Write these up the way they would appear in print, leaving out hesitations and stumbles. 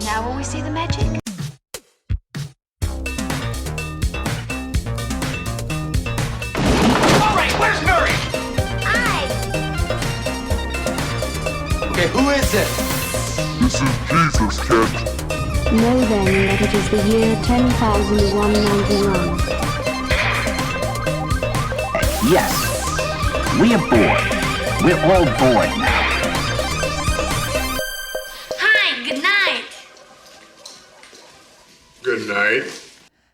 Now will we see the magic? All right, where's Murray? Okay, who is it? This is Jesus, kid. Know then that it is the year 10,191. Yes, we are bored. We're all bored now. Hi, good night. Good night.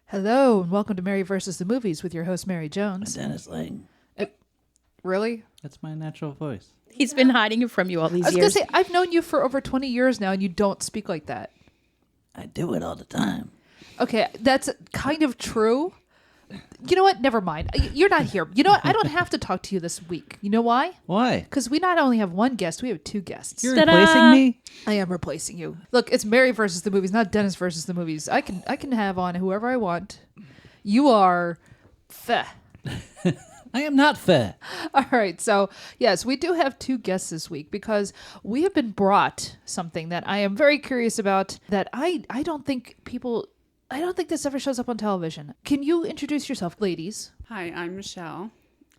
Hello, and welcome to Mary versus the Movies with your host, Mary Jones. Dennis Lang. Really? That's my natural voice. He's been hiding it from you all these I was years. going to say, I've known you for over 20 years now, and you don't speak like that. I do it all the time. Okay, that's kind of true. You know what? Never mind. You're not here. You know what? I don't have to talk to you this week. You know why? Why? Because we not only have one guest, we have two guests. You're replacing me? I am replacing you. Look, it's Mary versus the movies, not Dennis versus the movies. I can have on whoever I want. You are feh. I am not fair. All right. So, yes, we do have two guests this week because we have been brought something that I am very curious about that I don't think this ever shows up on television. Can you introduce yourself, ladies? Hi, I'm Michelle.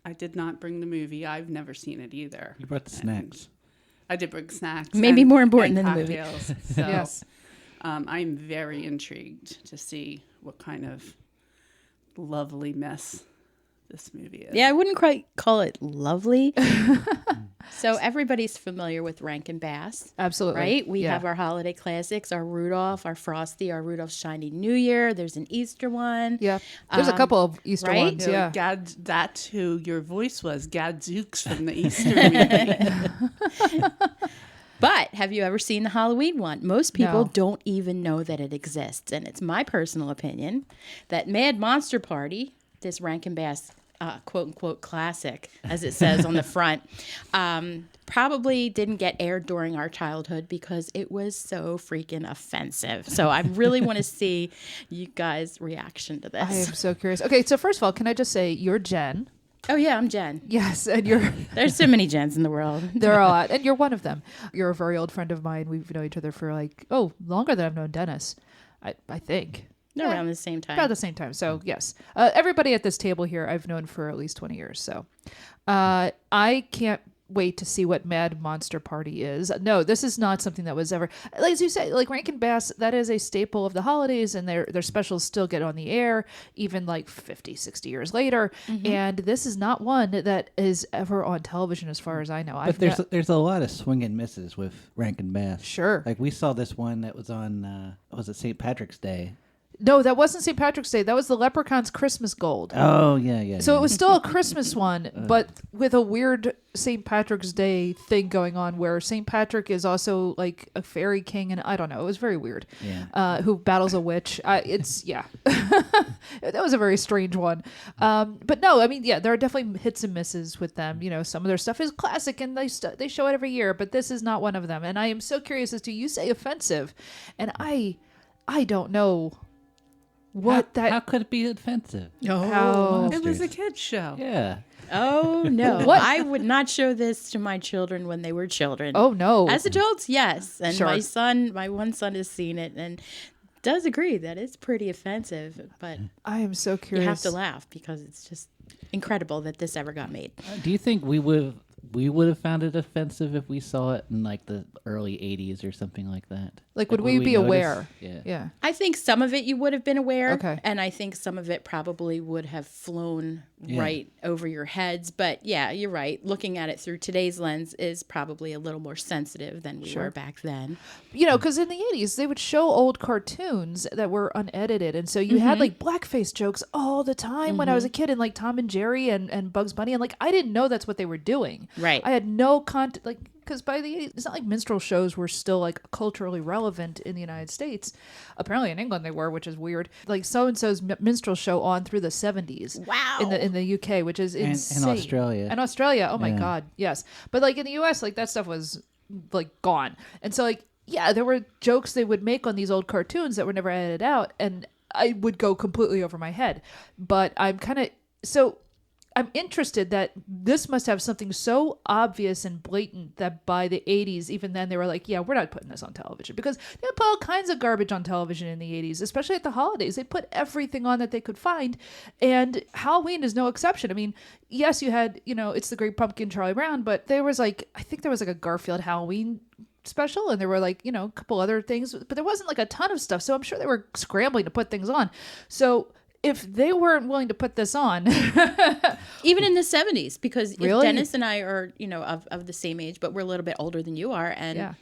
I did not bring the movie. I've never seen it either. You brought the snacks. I did bring snacks. Maybe more important than the movie. cocktails. So, Yes. I'm very intrigued to see what kind of lovely mess this movie is. Yeah, I wouldn't quite call it lovely. So everybody's familiar with Rankin-Bass. Absolutely. Right? We Yeah. have our holiday classics, our Rudolph, our Frosty, our Rudolph's Shiny New Year. There's an Easter one. Yeah. There's a couple of Easter right? ones. Yeah. That's who your voice was, Gadzooks from the Easter movie. But have you ever seen the Halloween one? Most people No. don't even know that it exists. And it's my personal opinion that Mad Monster Party, this Rankin-Bass quote-unquote classic, as it says on the front, probably didn't get aired during our childhood because it was so freaking offensive. So I really want to see you guys' reaction to this. I am so curious. Okay, so first of all, can I just say you're Jen? Oh, yeah, I'm Jen. Yes, and you're There's so many Jens in the world. there are a lot, and you're one of them. You're a very old friend of mine. We've known each other for longer than I've known Dennis. I think. They're around the same time. About the same time. So, yes. Everybody at this table here I've known for at least 20 years. So, I can't wait to see what Mad Monster Party is. No, this is not something that was ever, as you say, like Rankin-Bass, that is a staple of the holidays, and their specials still get on the air, even like 50, 60 years later. Mm-hmm. And this is not one that is ever on television as far as I know. But there's a lot of swing and misses with Rankin-Bass. Sure. Like we saw this one that was on, was it St. Patrick's Day? No, that wasn't St. Patrick's Day. That was the Leprechaun's Christmas Gold. Oh, yeah. So it was still a Christmas one, but with a weird St. Patrick's Day thing going on where St. Patrick is also like a fairy king, and I don't know. It was very weird. Yeah. Who battles a witch. That was a very strange one. But no, I mean, yeah, there are definitely hits and misses with them. You know, some of their stuff is classic and they show it every year, but this is not one of them. And I am so curious as to, you say offensive, and I don't know. How could it be offensive? How It was a kid's show. Yeah. Oh, no. What? I would not show this to my children when they were children. Oh no. As adults, yes. And Sure. my one son has seen it and does agree that it's pretty offensive, but I am so curious. you have to laugh because it's just incredible that this ever got made. Do you think we would have found it offensive if we saw it in like the early 80s or something like that? Like, would we be notice? aware? Yeah. Yeah. I think some of it you would have been aware. Okay. And I think some of it probably would have flown right over your heads. But yeah, you're right. Looking at it through today's lens is probably a little more sensitive than we were back then. You know, because in the 80s, they would show old cartoons that were unedited. And so you had like blackface jokes all the time when I was a kid, and like Tom and Jerry and Bugs Bunny. And like, I didn't know that's what they were doing. Right. I had no content, like, because by the 80s, it's not like minstrel shows were still like culturally relevant in the United States. Apparently in England they were, which is weird. Like so-and-so's minstrel show on through the 70s. Wow. In the UK, which is insane. And Australia. And Australia, oh my God, yes. But like in the US, like that stuff was like gone. And so like, yeah, there were jokes they would make on these old cartoons that were never edited out, and I would go completely over my head. But I'm kind of, so I'm interested that this must have something so obvious and blatant that by the 80s, even then they were like, yeah, we're not putting this on television, because they put all kinds of garbage on television in the 80s, especially at the holidays. They put everything on that they could find. And Halloween is no exception. I mean, yes, you had, It's the Great Pumpkin, Charlie Brown, but there was I think there was a Garfield Halloween special, and there were a couple other things, but there wasn't a ton of stuff. So I'm sure they were scrambling to put things on. So if they weren't willing to put this on, even in the 70s, because Really? Dennis and I are, of the same age, but we're a little bit older than you are. And yeah.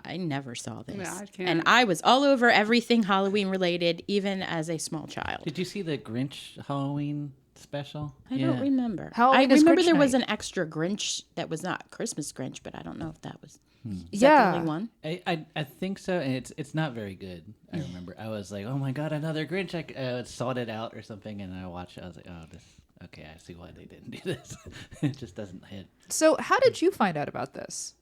I never saw this. Yeah, I can't. And I was all over everything Halloween related, even as a small child. Did you see the Grinch Halloween special? I don't remember. Halloween I is remember Grinch there was night. an extra Grinch that was not Christmas Grinch, but I don't know if that was is that Yeah. the only one. I think so, and it's not very good. I remember I was like, oh my god, another Grinch! I sought it out or something, and I watched it. I was like, oh, this. Okay, I see why they didn't do this. It just doesn't hit. So how did you find out about this?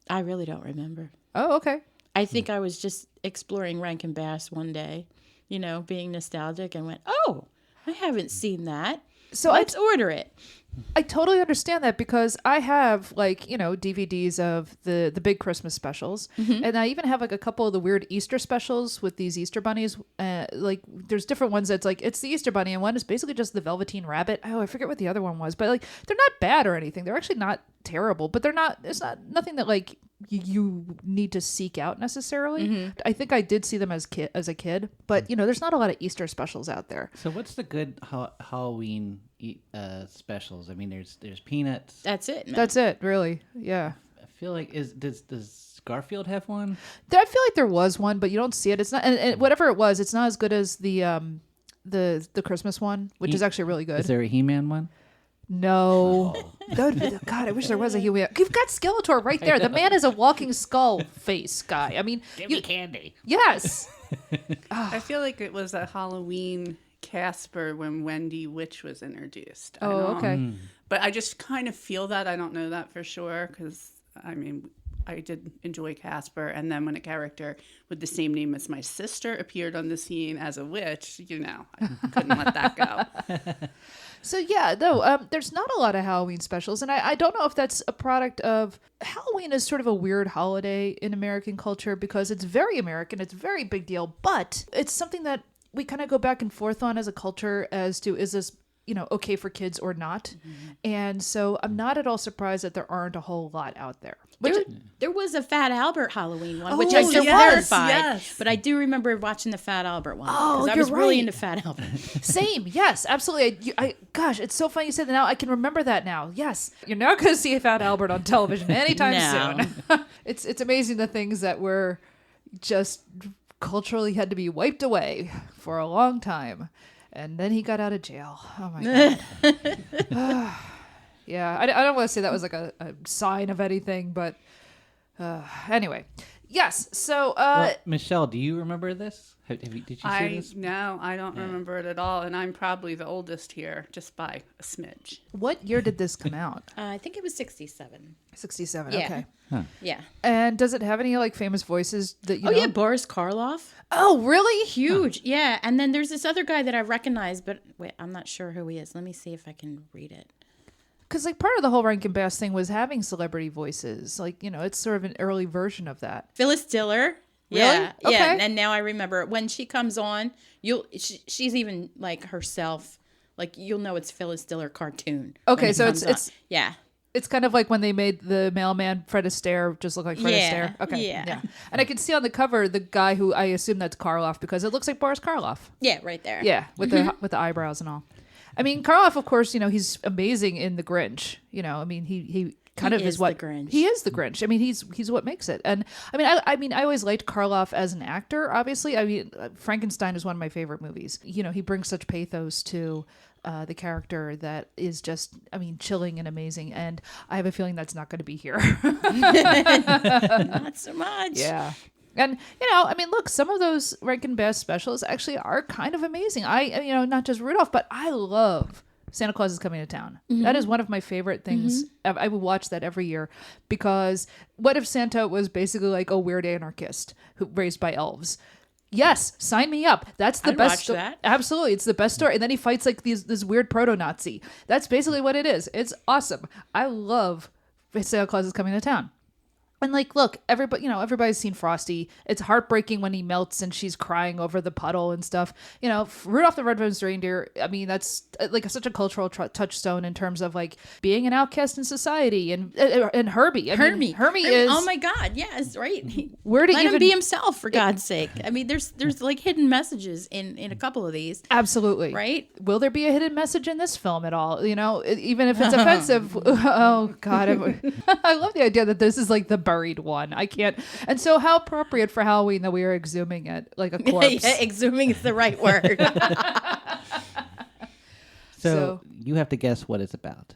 I really don't remember. Oh, okay. I think I was just exploring Rankin-Bass one day, being nostalgic, and went, oh, I haven't seen that. So Let's order it. I totally understand that, because I have DVDs of the big Christmas specials, and I even have a couple of the weird Easter specials with these Easter bunnies. There's different ones that's it's the Easter bunny, and one is basically just the Velveteen Rabbit. Oh, I forget what the other one was, but they're not bad or anything. They're actually not terrible, but they're not. It's not nothing that you need to seek out necessarily. I think I did see them as a kid, but there's not a lot of Easter specials out there. So what's the good Halloween specials? I mean, there's Peanuts. That's it, man. That's it, really. Yeah. I feel like does Garfield have one? I feel like there was one, but you don't see it. It's not, and whatever it was, it's not as good as the Christmas one, which is actually really good. Is there a He-Man one? No. That would be, God, I wish there was a Huey. You've got Skeletor right there. The man is a walking skull face guy. I mean, Give me candy. Yes. I feel like it was a Halloween Casper when Wendy Witch was introduced. Oh, okay. But I just kind of feel that. I don't know that for sure, because, I did enjoy Casper. And then when a character with the same name as my sister appeared on the scene as a witch, I couldn't let that go. So yeah, no, there's not a lot of Halloween specials, and I don't know if that's a product of Halloween is sort of a weird holiday in American culture, because it's very American, it's a very big deal, but it's something that we kind of go back and forth on as a culture as to, is this okay for kids or not? And so I'm not at all surprised that there aren't a whole lot out there. There was a Fat Albert Halloween one, which Oh, I just yes, verified. yes. But I do remember watching the Fat Albert one. Oh, because I you're was really right. into Fat Albert. Same, yes, absolutely. Gosh, it's so funny you said that now. I can remember that now. Yes, you're not going to see a Fat Albert on television anytime No. soon. It's amazing the things that were just culturally had to be wiped away for a long time, and then he got out of jail. Oh my god. Yeah, I don't want to say that was a sign of anything, but anyway, yes. So Well, Michelle, do you remember this? Did you see this? No, I don't remember it at all. And I'm probably the oldest here, just by a smidge. what year did this come out? I think it was 67. 67. Yeah. Okay. Yeah. And does it have any famous voices that you know? Yeah, Boris Karloff. Oh, really? Huge. Yeah. And then there's this other guy that I recognize, but wait, I'm not sure who he is. Let me see if I can read it. Because part of the whole Rankin-Bass thing was having celebrity voices. It's sort of an early version of that. Phyllis Diller. Really? Yeah. Okay. Yeah. And now I remember when she comes on, she's even herself. You'll know it's Phyllis Diller cartoon. Okay, when it so comes it's on. Yeah. it's kind of like when they made the mailman Fred Astaire just look like Fred Yeah, Astaire. Okay, yeah. And I can see on the cover the guy who I assume that's Karloff, because it looks like Boris Karloff. Yeah, right there. Yeah, with the eyebrows and all. I mean, Karloff, of course, he's amazing in The Grinch. He kind of He is is what the Grinch. he is. The Grinch. I mean, he's what makes it. And I mean, I always liked Karloff as an actor. Obviously, I mean, Frankenstein is one of my favorite movies. He brings such pathos to the character that is just, chilling and amazing. And I have a feeling that's not going to be here. Not so much. Yeah. And, look, some of those Rankin-Bass specials actually are kind of amazing. Not just Rudolph, but I love Santa Claus is Coming to Town. That is one of my favorite things. I would watch that every year, because what if Santa was basically like a weird anarchist raised by elves? Yes, sign me up. That's the I'd best. watch that. Absolutely, it's the best story. And then he fights like this weird proto-Nazi. That's basically what it is. It's awesome. I love Santa Claus is Coming to Town. And like, look, everybody's seen Frosty. It's heartbreaking when he melts and she's crying over the puddle and stuff. Rudolph the Red-Nosed Reindeer. I mean, that's like such a cultural touchstone in terms of like being an outcast in society. And Herbie. Hermie is. Oh my God! Yes, right. Let him be himself, for God's sake. I mean, there's like hidden messages in a couple of these. Absolutely. Right? Will there be a hidden message in this film at all? Even if it's offensive. Oh God, I love the idea that this is like the buried one. I can't. And so how appropriate for Halloween that we are exhuming it like a corpse. Yeah, exhuming is the right word. So you have to guess what it's about.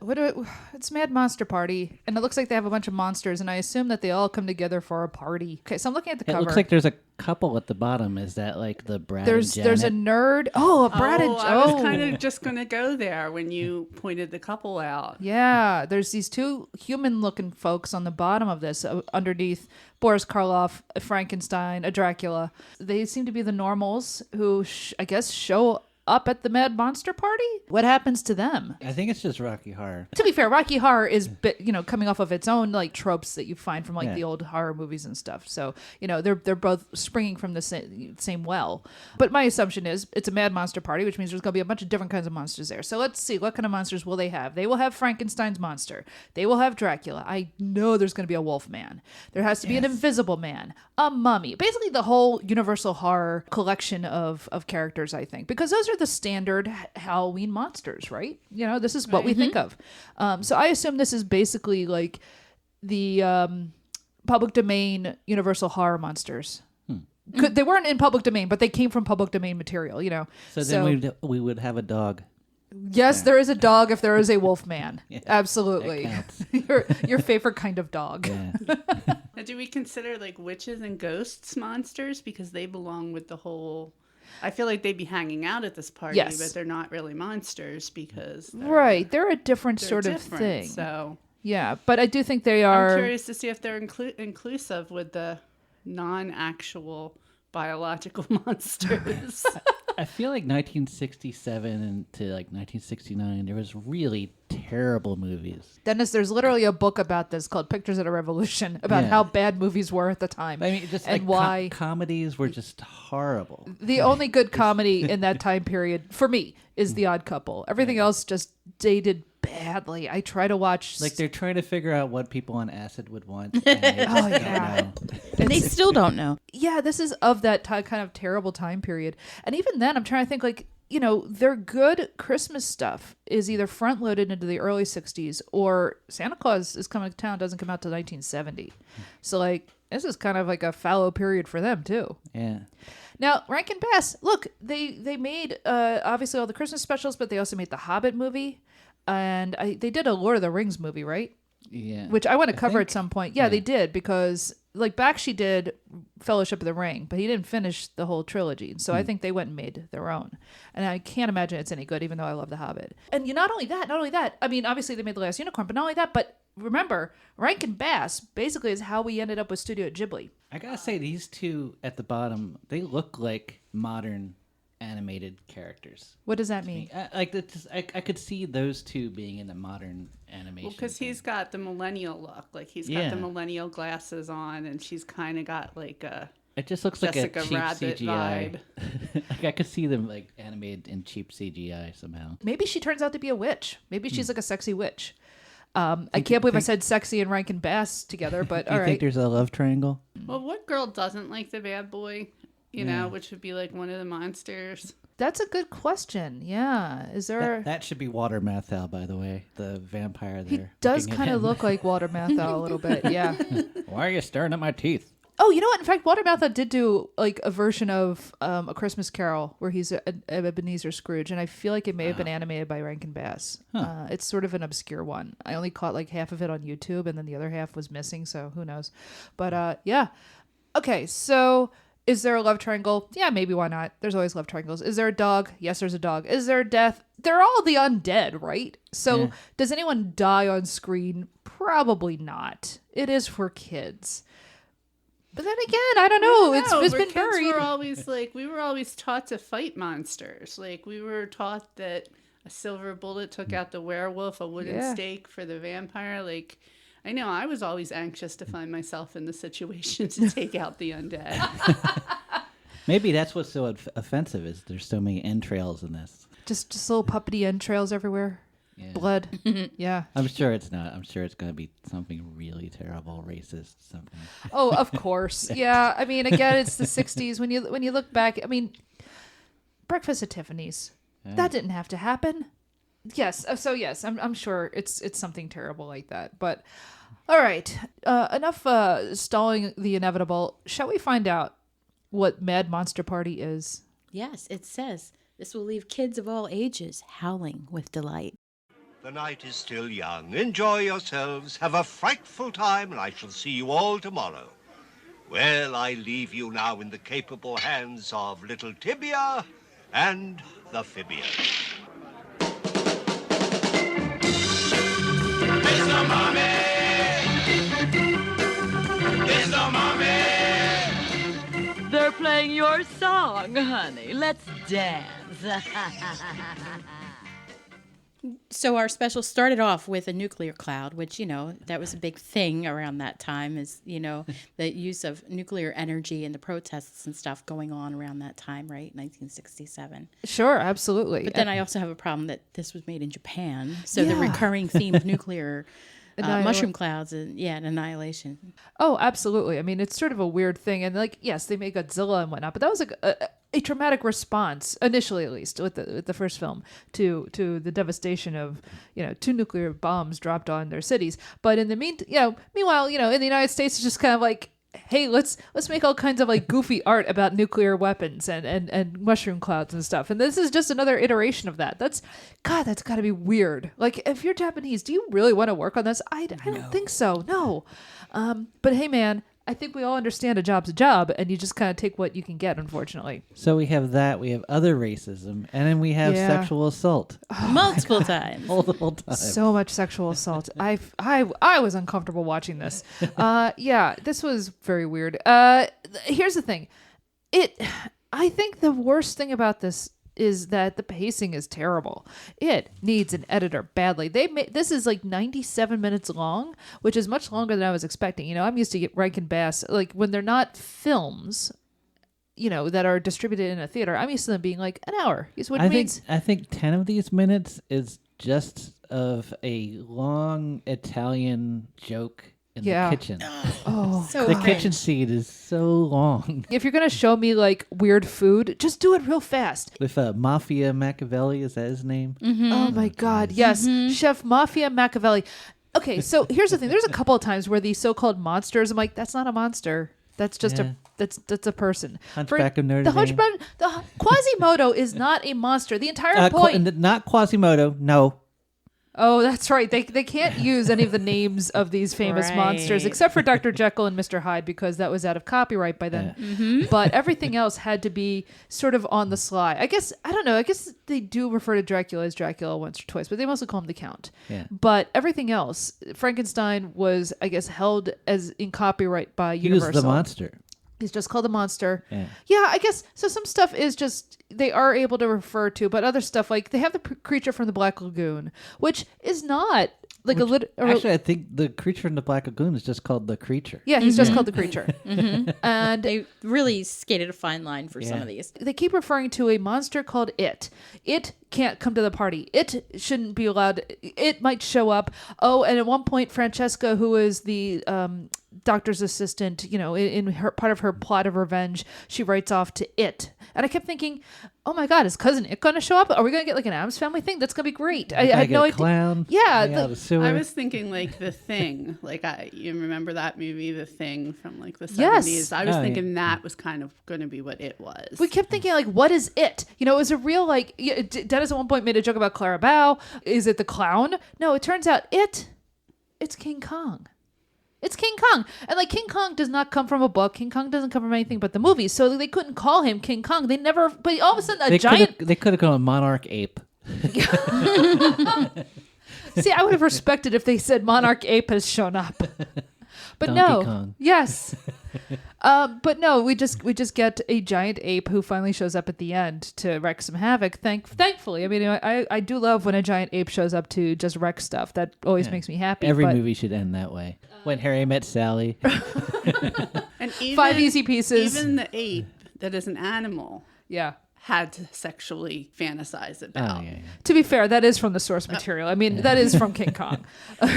It's Mad Monster Party, and it looks like they have a bunch of monsters, and I assume that they all come together for a party. Okay, so I'm looking at the cover. It looks like there's a couple at the bottom. Is that like the Brad and Janet? There's a nerd. Oh, a Brad and I was kind of just going to go there when you pointed the couple out. Yeah, there's these two human-looking folks on the bottom of this, underneath Boris Karloff, a Frankenstein, a Dracula. They seem to be the normals who, I guess, show up at the Mad Monster Party. What happens to them? I think it's just Rocky Horror. To be fair, Rocky Horror is coming off of its own like tropes that you find from the old horror movies and stuff. So they're both springing from the same well. But my assumption is it's a Mad Monster Party, which means there's going to be a bunch of different kinds of monsters there. So let's see, what kind of monsters will they have? They will have Frankenstein's monster. They will have Dracula. I know there's going to be a wolf man. There has to be an invisible man, a mummy. Basically the whole Universal Horror collection of characters, I think, because those are the standard Halloween monsters, right? This is what we think of. So I assume this is basically like the public domain Universal Horror monsters. They weren't in public domain, but they came from public domain material, So then we would have a dog. Yes, there is a dog if there is a wolf man. Yeah, absolutely. Your favorite kind of dog. Yeah. Now, do we consider like witches and ghosts monsters because they belong with the whole... I feel like they'd be hanging out at this party, but they're not really monsters because they're a different sort of thing. So yeah, but I do think they are. I'm curious to see if they're inclusive with the non-actual biological monsters. I feel like 1967 to like 1969, there was really terrible movies. Dennis, there's literally a book about this called Pictures of a Revolution about how bad movies were at the time. I mean, just and like why comedies were just horrible. The only good comedy in that time period for me is The Odd Couple. Everything else just dated badly. I try to watch like they're trying to figure out what people on acid would want. And they just don't know. They still don't know. Yeah, this is of that kind of terrible time period. And even then, I'm trying to think like, their good Christmas stuff is either front loaded into the early 60s or Santa Claus is Coming to Town doesn't come out till 1970. So like, this is kind of like a fallow period for them too. Yeah. Now, Rankin-Bass, look, they made obviously all the Christmas specials, but they also made the Hobbit movie. And they did a Lord of the Rings movie, right? Yeah. Which I want to cover at some point. Yeah, they did, because like Bakshi did Fellowship of the Ring, but he didn't finish the whole trilogy. So I think they went and made their own. And I can't imagine it's any good, even though I love The Hobbit. And not only that, I mean, obviously they made The Last Unicorn, but not only that, but remember, Rankin-Bass basically is how we ended up with Studio Ghibli. I gotta say, these two at the bottom, they look like modern animated characters. What does that mean? I could see those two being in the modern animation. Well, because he's got the millennial look. Like, he's got the millennial glasses on, and she's kind of got like a... It just looks Jessica like a cheap Rabbit CGI. vibe. Like, I could see them like animated in cheap CGI somehow. Maybe she turns out to be a witch. Maybe she's like a sexy witch. I can't believe I said sexy and Rankin-Bass together, but all right. You think there's a love triangle? Well, what girl doesn't like the bad boy? You know, which would be like one of the monsters. That's a good question. Yeah. Is there... That should be Walter Matthau, by the way. The vampire there. He does kind of look like Walter Matthau a little bit. Yeah. Why are you staring at my teeth? Oh, you know what? In fact, Walter Matthau did do like a version of A Christmas Carol where he's Ebenezer Scrooge, and I feel like it may have been animated by Rankin-Bass. It's sort of an obscure one. I only caught like half of it on YouTube, and then the other half was missing, so who knows? But yeah. Okay, so... Is there a love triangle? Yeah, maybe, why not? There's always love triangles. Is there a dog? Yes, there's a dog. Is there a death? They're all the undead, right? So does anyone die on screen? Probably not. It is for kids. But then again, I don't know. It's We're been kids buried. we were always taught to fight monsters. Like we were taught that a silver bullet took out the werewolf, a wooden stake for the vampire. Like I know I was always anxious to find myself in the situation to take out the undead. Maybe that's what's so offensive is there's so many entrails in this. Just little puppety entrails everywhere. Yeah. Blood. Yeah. I'm sure it's not. I'm sure it's going to be something really terrible, racist, something. Oh, of course. Yeah. I mean, again, it's the 60s. When you look back, I mean, Breakfast at Tiffany's. Yeah. That didn't have to happen. Yes. So yes, I'm sure it's something terrible like that. But all right, enough stalling the inevitable. Shall we find out what Mad Monster Party is? Yes, it says this will leave kids of all ages howling with delight. The night is still young. Enjoy yourselves. Have a frightful time, and I shall see you all tomorrow. Well, I leave you now in the capable hands of little Tibia and the Fibia. Mr. Mommy! Mr. Mommy! They're playing your song, honey. Let's dance. So our special started off with a nuclear cloud, which, that was a big thing around that time is, the use of nuclear energy and the protests and stuff going on around that time, right? 1967. Sure, absolutely. But then I also have a problem that this was made in Japan. So the recurring theme of nuclear mushroom clouds and annihilation. Oh, absolutely. I mean, it's sort of a weird thing. And yes, they made Godzilla and whatnot, but that was a traumatic response, initially at least, with the first film, to the devastation of 2 nuclear bombs dropped on their cities. But in the meanwhile, in the United States, it's just kind of like, hey, let's make all kinds of like goofy art about nuclear weapons and mushroom clouds and stuff. And this is just another iteration of that. That's got to be weird. Like, if you're Japanese, do you really want to work on this? I don't think so. No. But hey, man, I think we all understand a job's a job, and you just kind of take what you can get, unfortunately. So we have that. We have other racism, and then we have sexual assault. Multiple times. Multiple times. So much sexual assault. I was uncomfortable watching this. This was very weird. Here's the thing. I think the worst thing about this is that the pacing is terrible. It needs an editor badly. This is like 97 minutes long, which is much longer than I was expecting. I'm used to get Rankin-Bass, like when they're not films, that are distributed in a theater, I'm used to them being like an hour. I think 10 of these minutes is just of a long Italian joke in the kitchen. Oh, so the cringe. kitchen scene is so long. If you're going to show me like weird food, just do it real fast. With Mafia Machiavelli, is that his name? Mm-hmm. Oh my God. Yes. Chef Mafia Machiavelli. Okay. So here's the thing. There's a couple of times where these so-called monsters, I'm like, that's not a monster. That's just that's a person. Hunchback of Notre Dame. The Quasimodo is not a monster. The entire point. Not Quasimodo. No. Oh, that's right. They can't use any of the names of these famous monsters except for Dr. Jekyll and Mr. Hyde because that was out of copyright by then. Yeah. Mm-hmm. But everything else had to be sort of on the sly. I don't know. I guess they do refer to Dracula as Dracula once or twice, but they mostly call him the Count. Yeah. But everything else, Frankenstein was, I guess, held as in copyright by Universal. He was the monster. He's just called the monster. Yeah, I guess so. Some stuff is just they are able to refer to, but other stuff like they have the creature from the Black Lagoon, which is not like Actually, I think the creature in the Black Lagoon is just called the creature. Yeah, he's just called the creature. And they really skated a fine line for some of these. They keep referring to a monster called It. It can't come to the party. It shouldn't be allowed. It might show up. Oh, and at one point, Francesca, who is the doctor's assistant, in her part of her plot of revenge, she writes off to It. And I kept thinking, oh my God, is Cousin It going to show up? Are we going to get like an Addams Family thing? That's going to be great. I had no idea. Clown. Yeah. I was thinking like The Thing. Like you remember that movie, The Thing, from like the 70s? Yes. I was thinking that was kind of going to be what It was. We kept thinking like, what is It? It was a real like, Dennis at one point made a joke about Clara Bow. Is it the clown? No, it turns out it's King Kong. It's King Kong. And like King Kong does not come from a book. King Kong doesn't come from anything but the movies. So they couldn't call him King Kong. They never, but all of a sudden They could have called him Monarch Ape. See, I would have respected if they said Monarch Ape has shown up. But Donkey Kong. Yes. But no, we just get a giant ape who finally shows up at the end to wreck some havoc. Thankfully, I mean, I do love when a giant ape shows up to just wreck stuff. That always makes me happy. Every movie should end that way. When Harry Met Sally. And even, 5 easy pieces. Even the ape that is an animal. Yeah. Had to sexually fantasize about. Oh, yeah. To be fair, that is from the source material. I mean, that is from King Kong. All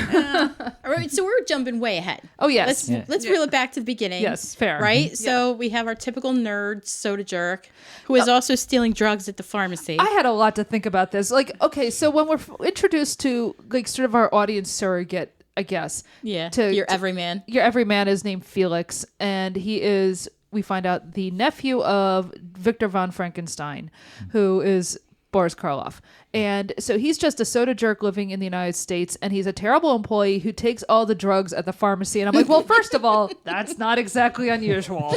right, so we're jumping way ahead. Oh, yes. Let's reel it back to the beginning. Yes, fair. Right? So we have our typical nerd soda jerk who is also stealing drugs at the pharmacy. I had a lot to think about this. Like, okay, so when we're introduced to like sort of our audience surrogate, I guess. Yeah. To your everyman. Your everyman is named Felix, and he is, we find out, the nephew of Victor von Frankenstein, who is Boris Karloff. And so he's just a soda jerk living in the United States, and he's a terrible employee who takes all the drugs at the pharmacy. And I'm like, well, first of all, that's not exactly unusual.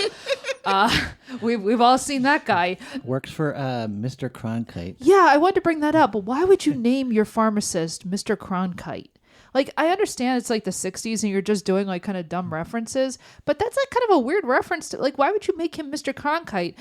We've all seen that guy. Works for Mr. Cronkite. Yeah, I wanted to bring that up, but why would you name your pharmacist Mr. Cronkite? Like, I understand it's like the 60s and you're just doing like kind of dumb references, but that's like kind of a weird reference to, like, why would you make him Mr. Cronkite?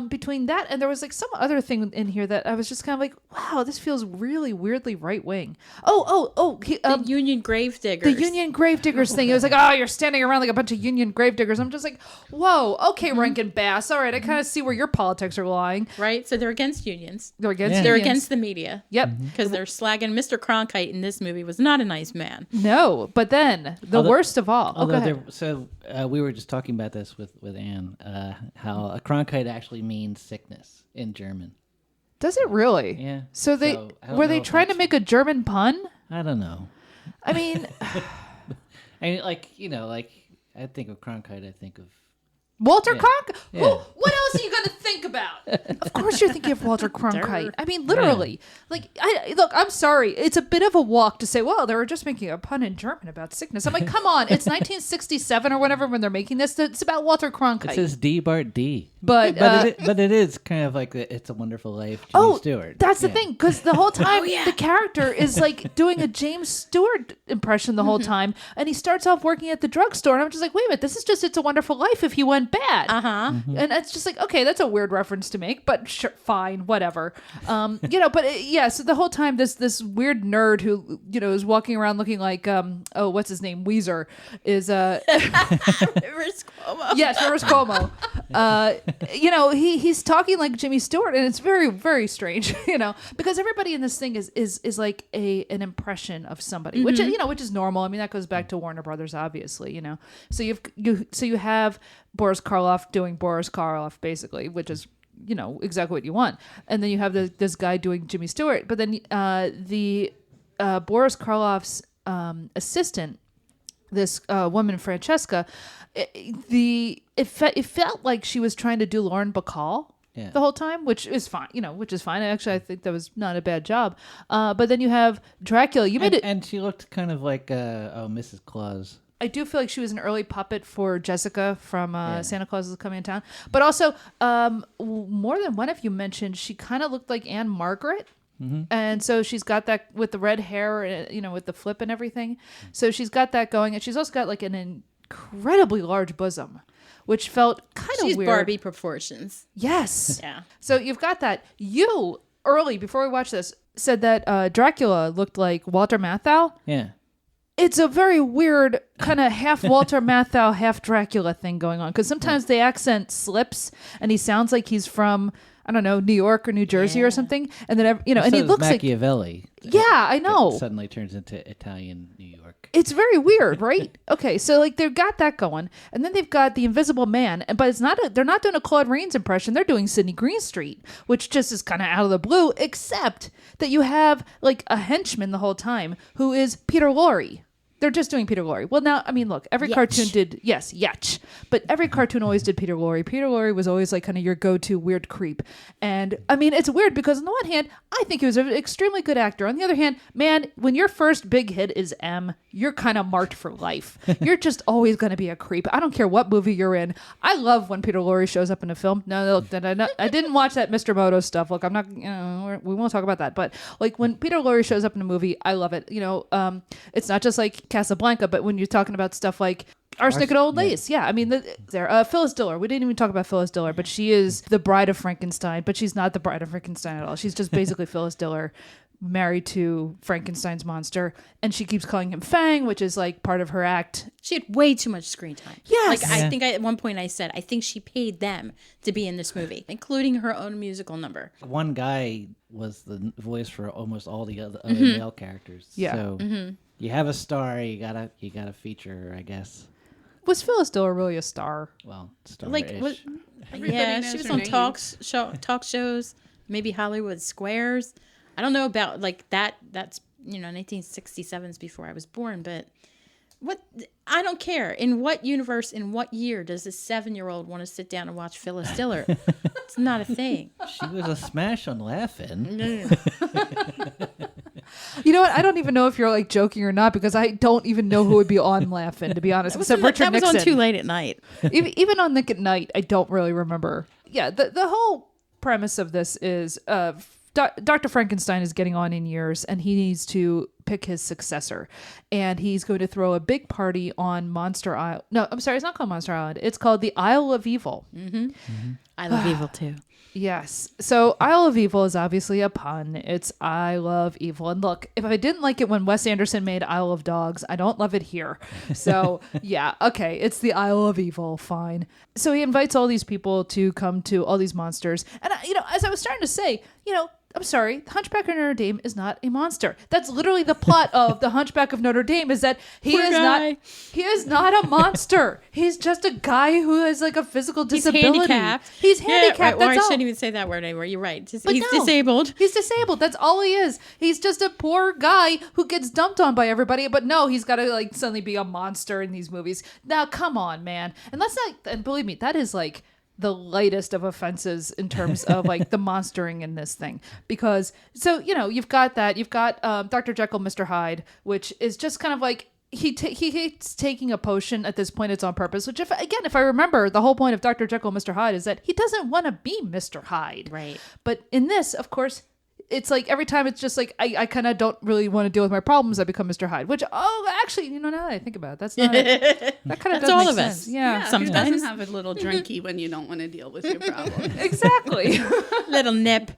Between that and there was like some other thing in here that I was just kind of like, wow, this feels really weirdly right wing. The Union Gravediggers. The Union Gravediggers thing. It was like, oh, you're standing around like a bunch of Union Gravediggers. I'm just like, whoa, okay, Rankin-Bass. All right, I kind of see where your politics are lying. Right? So they're against unions. They're against They're unions. against the media. Yep. Because they're slagging Mr. Cronkite in this movie was not a nice man. No, but then the worst of all. Go ahead. We were just talking about this with Anne, how a Cronkite actually means sickness in German. Does it really? Yeah. So I don't were they know if trying to make a German pun? I don't know. I mean, I think of Cronkite, I think of Walter Cronkite? Yeah. What else are you going to think about? Of course you're thinking of Walter Cronkite. I mean, literally. Like, look, I'm sorry. It's a bit of a walk to say, well, they were just making a pun in German about sickness. I'm like, come on. It's 1967 or whatever when they're making this. It's about Walter Cronkite. It says D. Bart D. But it is kind of like the It's a Wonderful Life, Jimmy Stewart. That's the thing, because the whole time the character is like doing a James Stewart impression the whole time, and he starts off working at the drugstore, and I'm just like, wait a minute, this is just It's a Wonderful Life if he went bad. And it's just like, okay, that's a weird reference to make, but sure, fine, whatever. So the whole time this weird nerd who is walking around looking like what's his name, Weezer, is Rivers Cuomo. Yes, Rivers Cuomo. He's talking like Jimmy Stewart, and it's very, very strange, because everybody in this thing is like an impression of somebody, which is normal. I mean, that goes back to Warner Brothers, obviously, So you have Boris Karloff doing Boris Karloff, basically, which is exactly what you want, and then you have this guy doing Jimmy Stewart, but then the Boris Karloff's assistant, this woman Francesca, it felt like she was trying to do Lauren Bacall the whole time, which is fine. Actually, I think that was not a bad job. But then you have Dracula. You made it, and she looked kind of like Mrs. Claus. I do feel like she was an early puppet for Jessica from Santa Claus is Coming to Town. But also, more than one of you mentioned, she kind of looked like Anne Margaret. Mm-hmm. And so she's got that with the red hair, with the flip and everything. So she's got that going. And she's also got like an incredibly large bosom, which felt kind of weird. She's Barbie proportions. Yes. Yeah. So you've got that. You, early, before we watched this, said that Dracula looked like Walter Matthau. Yeah. It's a very weird kind of half Walter Matthau, half Dracula thing going on. Because sometimes the accent slips and he sounds like he's from, I don't know, New York or New Jersey or something. And then, and he looks Machiavelli. Yeah, I know. It suddenly turns into Italian New York. It's very weird, right? Okay, so like they've got that going. And then they've got the Invisible Man. But they're not doing a Claude Rains impression. They're doing Sidney Greenstreet, which just is kind of out of the blue, except that you have like a henchman the whole time who is Peter Lorre. They're just doing Peter Lorre. Well, now, I mean, look, every cartoon did, Yetch. But every cartoon always did Peter Lorre. Peter Lorre was always like kind of your go-to weird creep. And I mean, it's weird because on the one hand, I think he was an extremely good actor. On the other hand, man, when your first big hit is M, you're kind of marked for life. You're just always going to be a creep. I don't care what movie you're in. I love when Peter Lorre shows up in a film. No, I didn't watch that Mr. Moto stuff. Look, I'm not, we won't talk about that. But like when Peter Lorre shows up in a movie, I love it. It's not just like Casablanca, but when you're talking about stuff like Arsenic and Old Lace. Yeah, I mean, Phyllis Diller. We didn't even talk about Phyllis Diller, but she is the bride of Frankenstein, but she's not the bride of Frankenstein at all. She's just basically Phyllis Diller married to Frankenstein's monster, and she keeps calling him Fang, which is like part of her act. She had way too much screen time. Yes. Like I think at one point I said, I think she paid them to be in this movie, including her own musical number. One guy was the voice for almost all the other male characters. Yeah. So you have a star, you gotta feature her, I guess. Was Phyllis Diller really a star? Well, star-ish. Like, yeah, knows she was her on name. talk shows, maybe Hollywood Squares. I don't know about like that. That's 1967's before I was born. But I don't care. In what universe, in what year does a 7-year-old want to sit down and watch Phyllis Diller? It's not a thing. She was a smash on Laughing. You know what? I don't even know if you're like joking or not, because I don't even know who would be on Laughing, to be honest, except Richard that was Nixon. on Too Late at Night. Even on Nick at Night, I don't really remember. Yeah, the whole premise of this is Dr. Frankenstein is getting on in years, and he needs to pick his successor. And he's going to throw a big party on Monster Island. No, I'm sorry, it's not called Monster Island. It's called the Isle of Evil. I love Evil too. Yes. So Isle of Evil is obviously a pun. It's I love evil. And look, if I didn't like it when Wes Anderson made Isle of Dogs, I don't love it here. So yeah, okay, it's the Isle of Evil. Fine. So he invites all these people to come to all these monsters. And as I was starting to say, I'm sorry, the Hunchback of Notre Dame is not a monster. That's literally the plot of the Hunchback of Notre Dame, is that he is not a monster. He's just a guy who has like a physical disability. He's handicapped. Right. Well, I That's all. shouldn't even say that word anymore. You're right. He's No. disabled. He's disabled. That's all he is. He's just a poor guy who gets dumped on by everybody. But no, he's got to like suddenly be a monster in these movies. Now, come on, man. And and believe me, that is like the lightest of offenses in terms of like the monstering in this thing, because you've got Dr. Jekyll, Mr. Hyde, which is just kind of like he hates taking a potion. At this point, it's on purpose, which if I remember, the whole point of Dr. Jekyll, Mr. Hyde is that he doesn't want to be Mr. Hyde, right? But in this, of course, it's like every time it's just like I kind of don't really want to deal with my problems, I become Mr. Hyde, which actually, now that I think about it, that's not that kind of does all make of us. sense. Yeah, Sometimes. Who doesn't have a little drinky when you don't want to deal with your problems? Exactly. Little nip.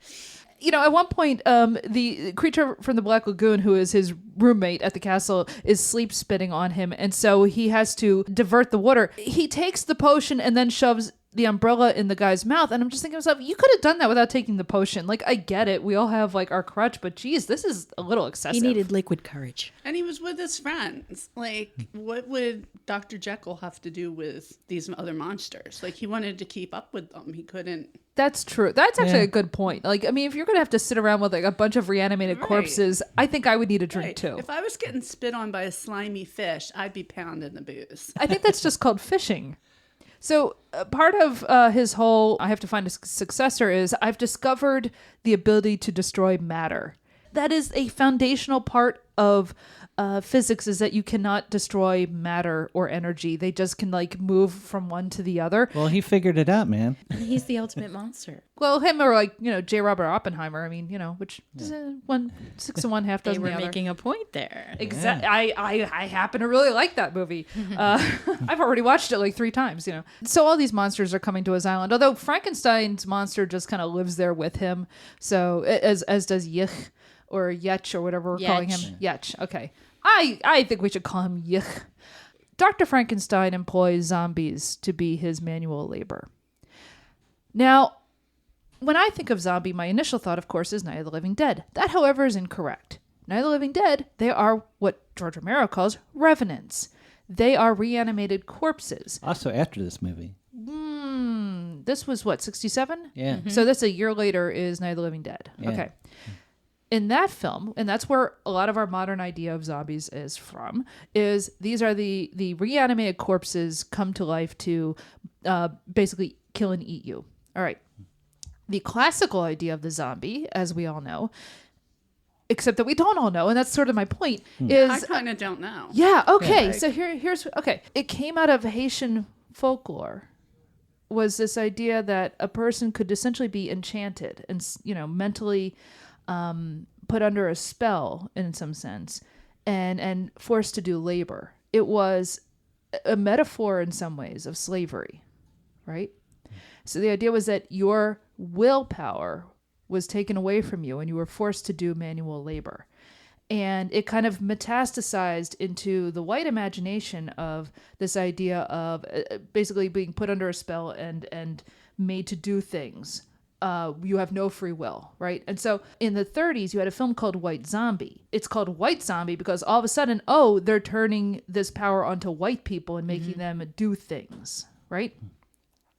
At one point, the creature from the Black Lagoon, who is his roommate at the castle, is sleep spitting on him, and so he has to divert the water. He takes the potion and then shoves the umbrella in the guy's mouth, and I'm just thinking to myself, you could have done that without taking the potion. Like, I get it, we all have like our crutch, but geez, this is a little excessive. He needed liquid courage, and he was with his friends. Like, what would Dr. Jekyll have to do with these other monsters? Like, he wanted to keep up with them, he couldn't. That's true. That's actually a good point. Like, I mean, if you're gonna have to sit around with like a bunch of reanimated corpses, I think I would need a drink too. If I was getting spit on by a slimy fish, I'd be pounding the booze. I think that's just called fishing. So part of his whole I have to find a successor is I've discovered the ability to destroy matter. That is a foundational part of physics, is that you cannot destroy matter or energy. They just can like move from one to the other. Well, he figured it out, man. He's the ultimate monster. Well, him or like, J. Robert Oppenheimer. I mean, which is 6 of one, half dozen They the were other. making a point there. Exactly. Yeah. I happen to really like that movie. I've already watched it like 3 times, So all these monsters are coming to his island, although Frankenstein's monster just kind of lives there with him. So as does Yich or Yetch or whatever we're calling him. Yetch. Okay. I think we should call him Yich. Dr. Frankenstein employs zombies to be his manual labor. Now, when I think of zombie, my initial thought, of course, is Night of the Living Dead. That, however, is incorrect. Night of the Living Dead, they are what George Romero calls revenants. They are reanimated corpses. Also after this movie. This was what, 67? Yeah. Mm-hmm. So that's a year later is Night of the Living Dead. Yeah. Okay. In that film, and that's where a lot of our modern idea of zombies is from, is these are the reanimated corpses come to life to basically kill and eat you. All right. The classical idea of the zombie, as we all know, except that we don't all know, and that's sort of my point, is... I kind of don't know. Yeah, okay. Yeah, so here's... Okay. It came out of Haitian folklore, was this idea that a person could essentially be enchanted and, mentally... put under a spell in some sense and forced to do labor. It was a metaphor in some ways of slavery, right? So the idea was that your willpower was taken away from you and you were forced to do manual labor. And it kind of metastasized into the white imagination of this idea of basically being put under a spell and made to do things. You have no free will, right? And so in the 30s, you had a film called White Zombie. It's called White Zombie because all of a sudden, they're turning this power onto white people and making them do things, right?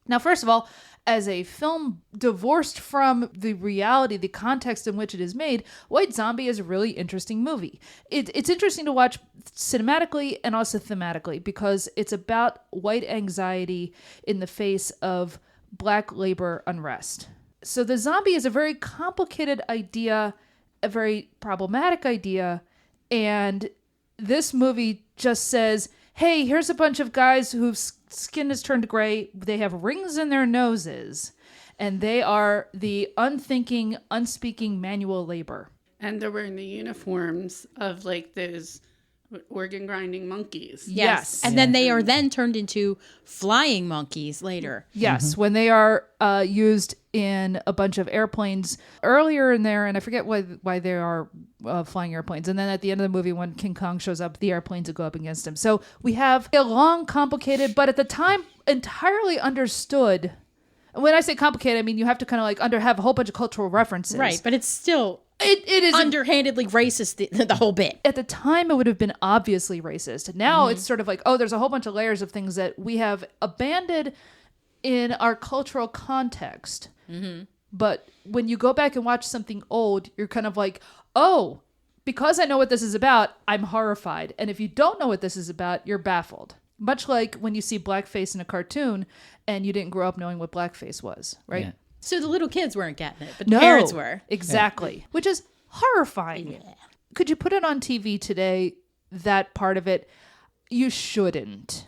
Now, first of all, as a film divorced from the reality, the context in which it is made, White Zombie is a really interesting movie. It's interesting to watch cinematically and also thematically because it's about white anxiety in the face of black labor unrest. So the zombie is a very complicated idea, a very problematic idea, and this movie just says, hey, here's a bunch of guys whose skin is turned gray. They have rings in their noses, and they are the unthinking, unspeaking manual labor. And they're wearing the uniforms of like those organ grinding monkeys. Yes. And then they are then turned into flying monkeys later. Yes, when they are used in a bunch of airplanes earlier in there, and I forget why they are flying airplanes. And then at the end of the movie, when King Kong shows up, the airplanes will go up against him. So we have a long, complicated, but at the time, entirely understood. When I say complicated, I mean you have to kind of like have a whole bunch of cultural references. Right, but it's still... It is underhandedly racist, the whole bit. At the time, it would have been obviously racist. Now it's sort of like, there's a whole bunch of layers of things that we have abandoned in our cultural context. But when you go back and watch something old, you're kind of like, because I know what this is about, I'm horrified. And if you don't know what this is about, you're baffled. Much like when you see blackface in a cartoon and you didn't grow up knowing what blackface was, right? Yeah. So the little kids weren't getting it, but the parents were. Exactly. Which is horrifying. Yeah. Could you put it on TV today, that part of it? You shouldn't.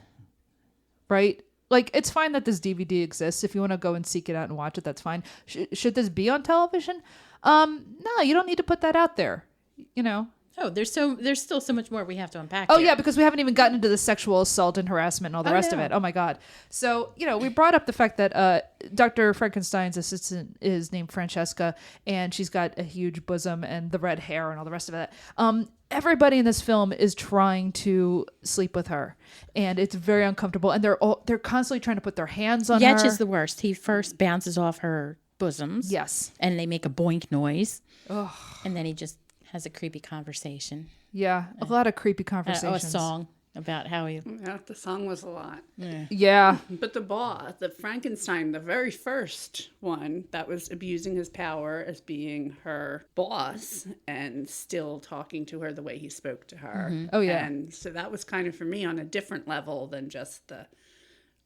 Right? Like, it's fine that this DVD exists. If you want to go and seek it out and watch it, that's fine. Should this be on television? No, you don't need to put that out there. You know? Oh, there's still so much more we have to unpack. Oh, here. yeah, because we haven't even gotten into the sexual assault and harassment and all the rest of it. Oh, my God. So, we brought up the fact that Dr. Frankenstein's assistant is named Francesca, and she's got a huge bosom and the red hair and all the rest of it. Everybody in this film is trying to sleep with her, and it's very uncomfortable. And they're constantly trying to put their hands on her. Yetch is the worst. He first bounces off her bosoms. Yes. And they make a boink noise. Oh. And then he just has a creepy conversation. Yeah, a lot of creepy conversations. A song about how he... Yeah, the song was a lot. Yeah. But the Frankenstein, the very first one that was abusing his power as being her boss and still talking to her the way he spoke to her. Mm-hmm. Oh, yeah. And so that was kind of, for me, on a different level than just the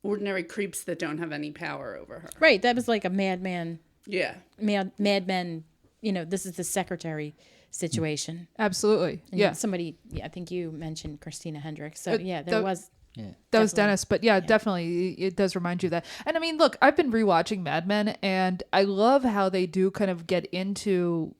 ordinary creeps that don't have any power over her. Right, that was like a madman. Yeah. Madmen, this is the secretary situation. Absolutely. And somebody, I think you mentioned Christina Hendricks. So there was. Yeah. That was Dennis, but definitely it does remind you of that. And I mean, look, I've been rewatching Mad Men, and I love how they do kind of get into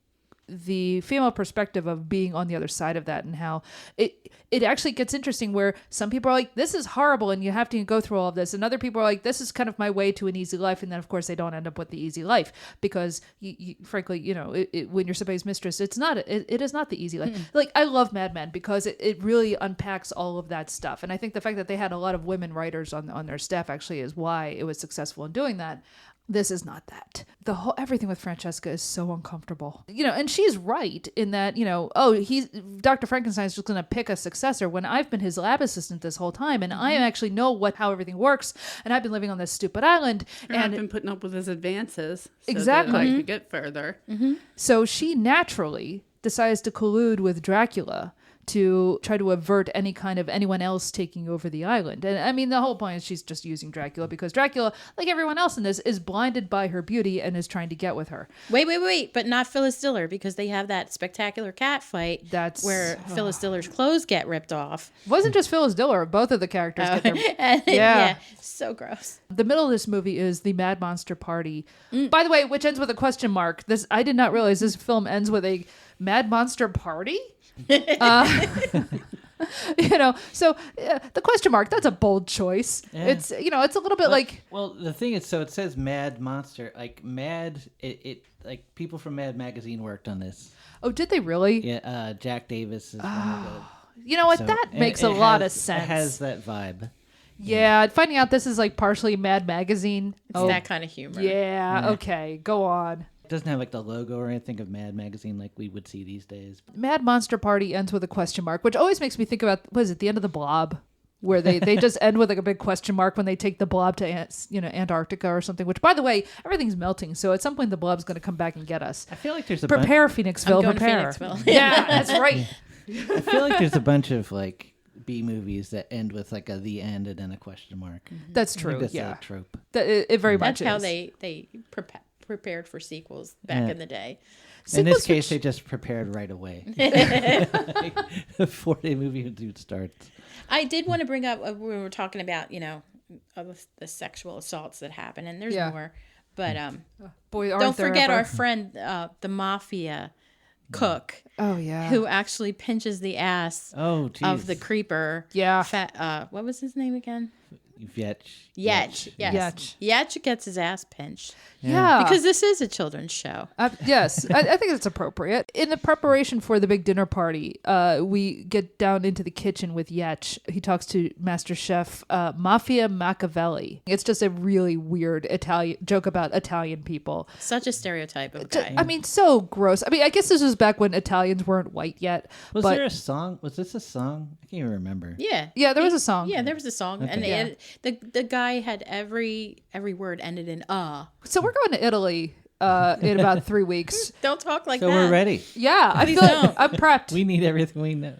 the female perspective of being on the other side of that, and how it actually gets interesting where some people are like, this is horrible and you have to go through all of this, and other people are like, this is kind of my way to an easy life. And then of course they don't end up with the easy life because you frankly, when you're somebody's mistress, it is not the easy life. Like, I love Mad Men because it really unpacks all of that stuff. And I think the fact that they had a lot of women writers on their staff actually is why it was successful in doing that. This is not that. Everything with Francesca is so uncomfortable. And she's right in that, Dr. Frankenstein's just going to pick a successor when I've been his lab assistant this whole time, and I actually know how everything works, and I've been living on this stupid island. And I've been putting up with his advances. So exactly. that I could get further. Mm-hmm. So she naturally decides to collude with Dracula to try to avert any kind of anyone else taking over the island. And I mean, the whole point is she's just using Dracula because Dracula, like everyone else in this, is blinded by her beauty and is trying to get with her. Wait, but not Phyllis Diller, because they have that spectacular cat fight where Phyllis Diller's clothes get ripped off. It wasn't just Phyllis Diller. Both of the characters get their... Yeah, so gross. The middle of this movie is the Mad Monster Party. By the way, which ends with a question mark. I did not realize this film ends with a Mad Monster Party. So the question mark, that's a bold choice. Yeah. It's it's a little bit like, well, the thing is, so it says Mad Monster, like Mad. It like people from Mad Magazine worked on this. oh, did they really? Yeah, Jack Davis is one of the. You know what? So that makes it a lot of has- sense. It has that vibe. Yeah, finding out this is like partially Mad Magazine. It's that kind of humor. Yeah, okay, go on. It doesn't have like the logo or anything of Mad Magazine like we would see these days. Mad Monster Party ends with a question mark, which always makes me think about, what is it, the end of the Blob? Where they just end with like a big question mark when they take the Blob to Antarctica or something, which, by the way, everything's melting, so at some point the Blob's going to come back and get us. I feel like there's a Prepare, Phoenixville, I'm going to prepare. Phoenixville. Yeah, that's right. I feel like there's a bunch of like B movies that end with like a the end and then a question mark. That's I true. think that's Yeah, a trope. it very much That's how is. they prepared for sequels back in the day. In this Sequels case, they just prepared right away. Before the movie starts. I did want to bring up we were talking about of the sexual assaults that happen, and there's Yeah. more, but Boy, aren't don't there forget ever. our friend the mafia cook. Oh yeah. Who actually pinches the ass Oh, geez. of the creeper? Yeah. What was his name again? Yetch. Yes. Yetch gets his ass pinched. Yeah. Because this is a children's show. Yes, I think it's appropriate. In the preparation for the big dinner party, we get down into the kitchen with Yetch. He talks to Master Chef Mafia Machiavelli. It's just a really weird Italian joke about Italian people. Such a stereotype of a guy. I mean, so gross. I mean, I guess this was back when Italians weren't white yet. Was but there a song? Was this a song? I can't even remember. Yeah, there was a song. Yeah, there was a song, Okay. and Yeah. the guy had every word ended in So we're going to Italy in about 3 weeks. Don't talk like So that. we're ready. Yeah, I Please feel don't. I'm prepped. We need everything we know.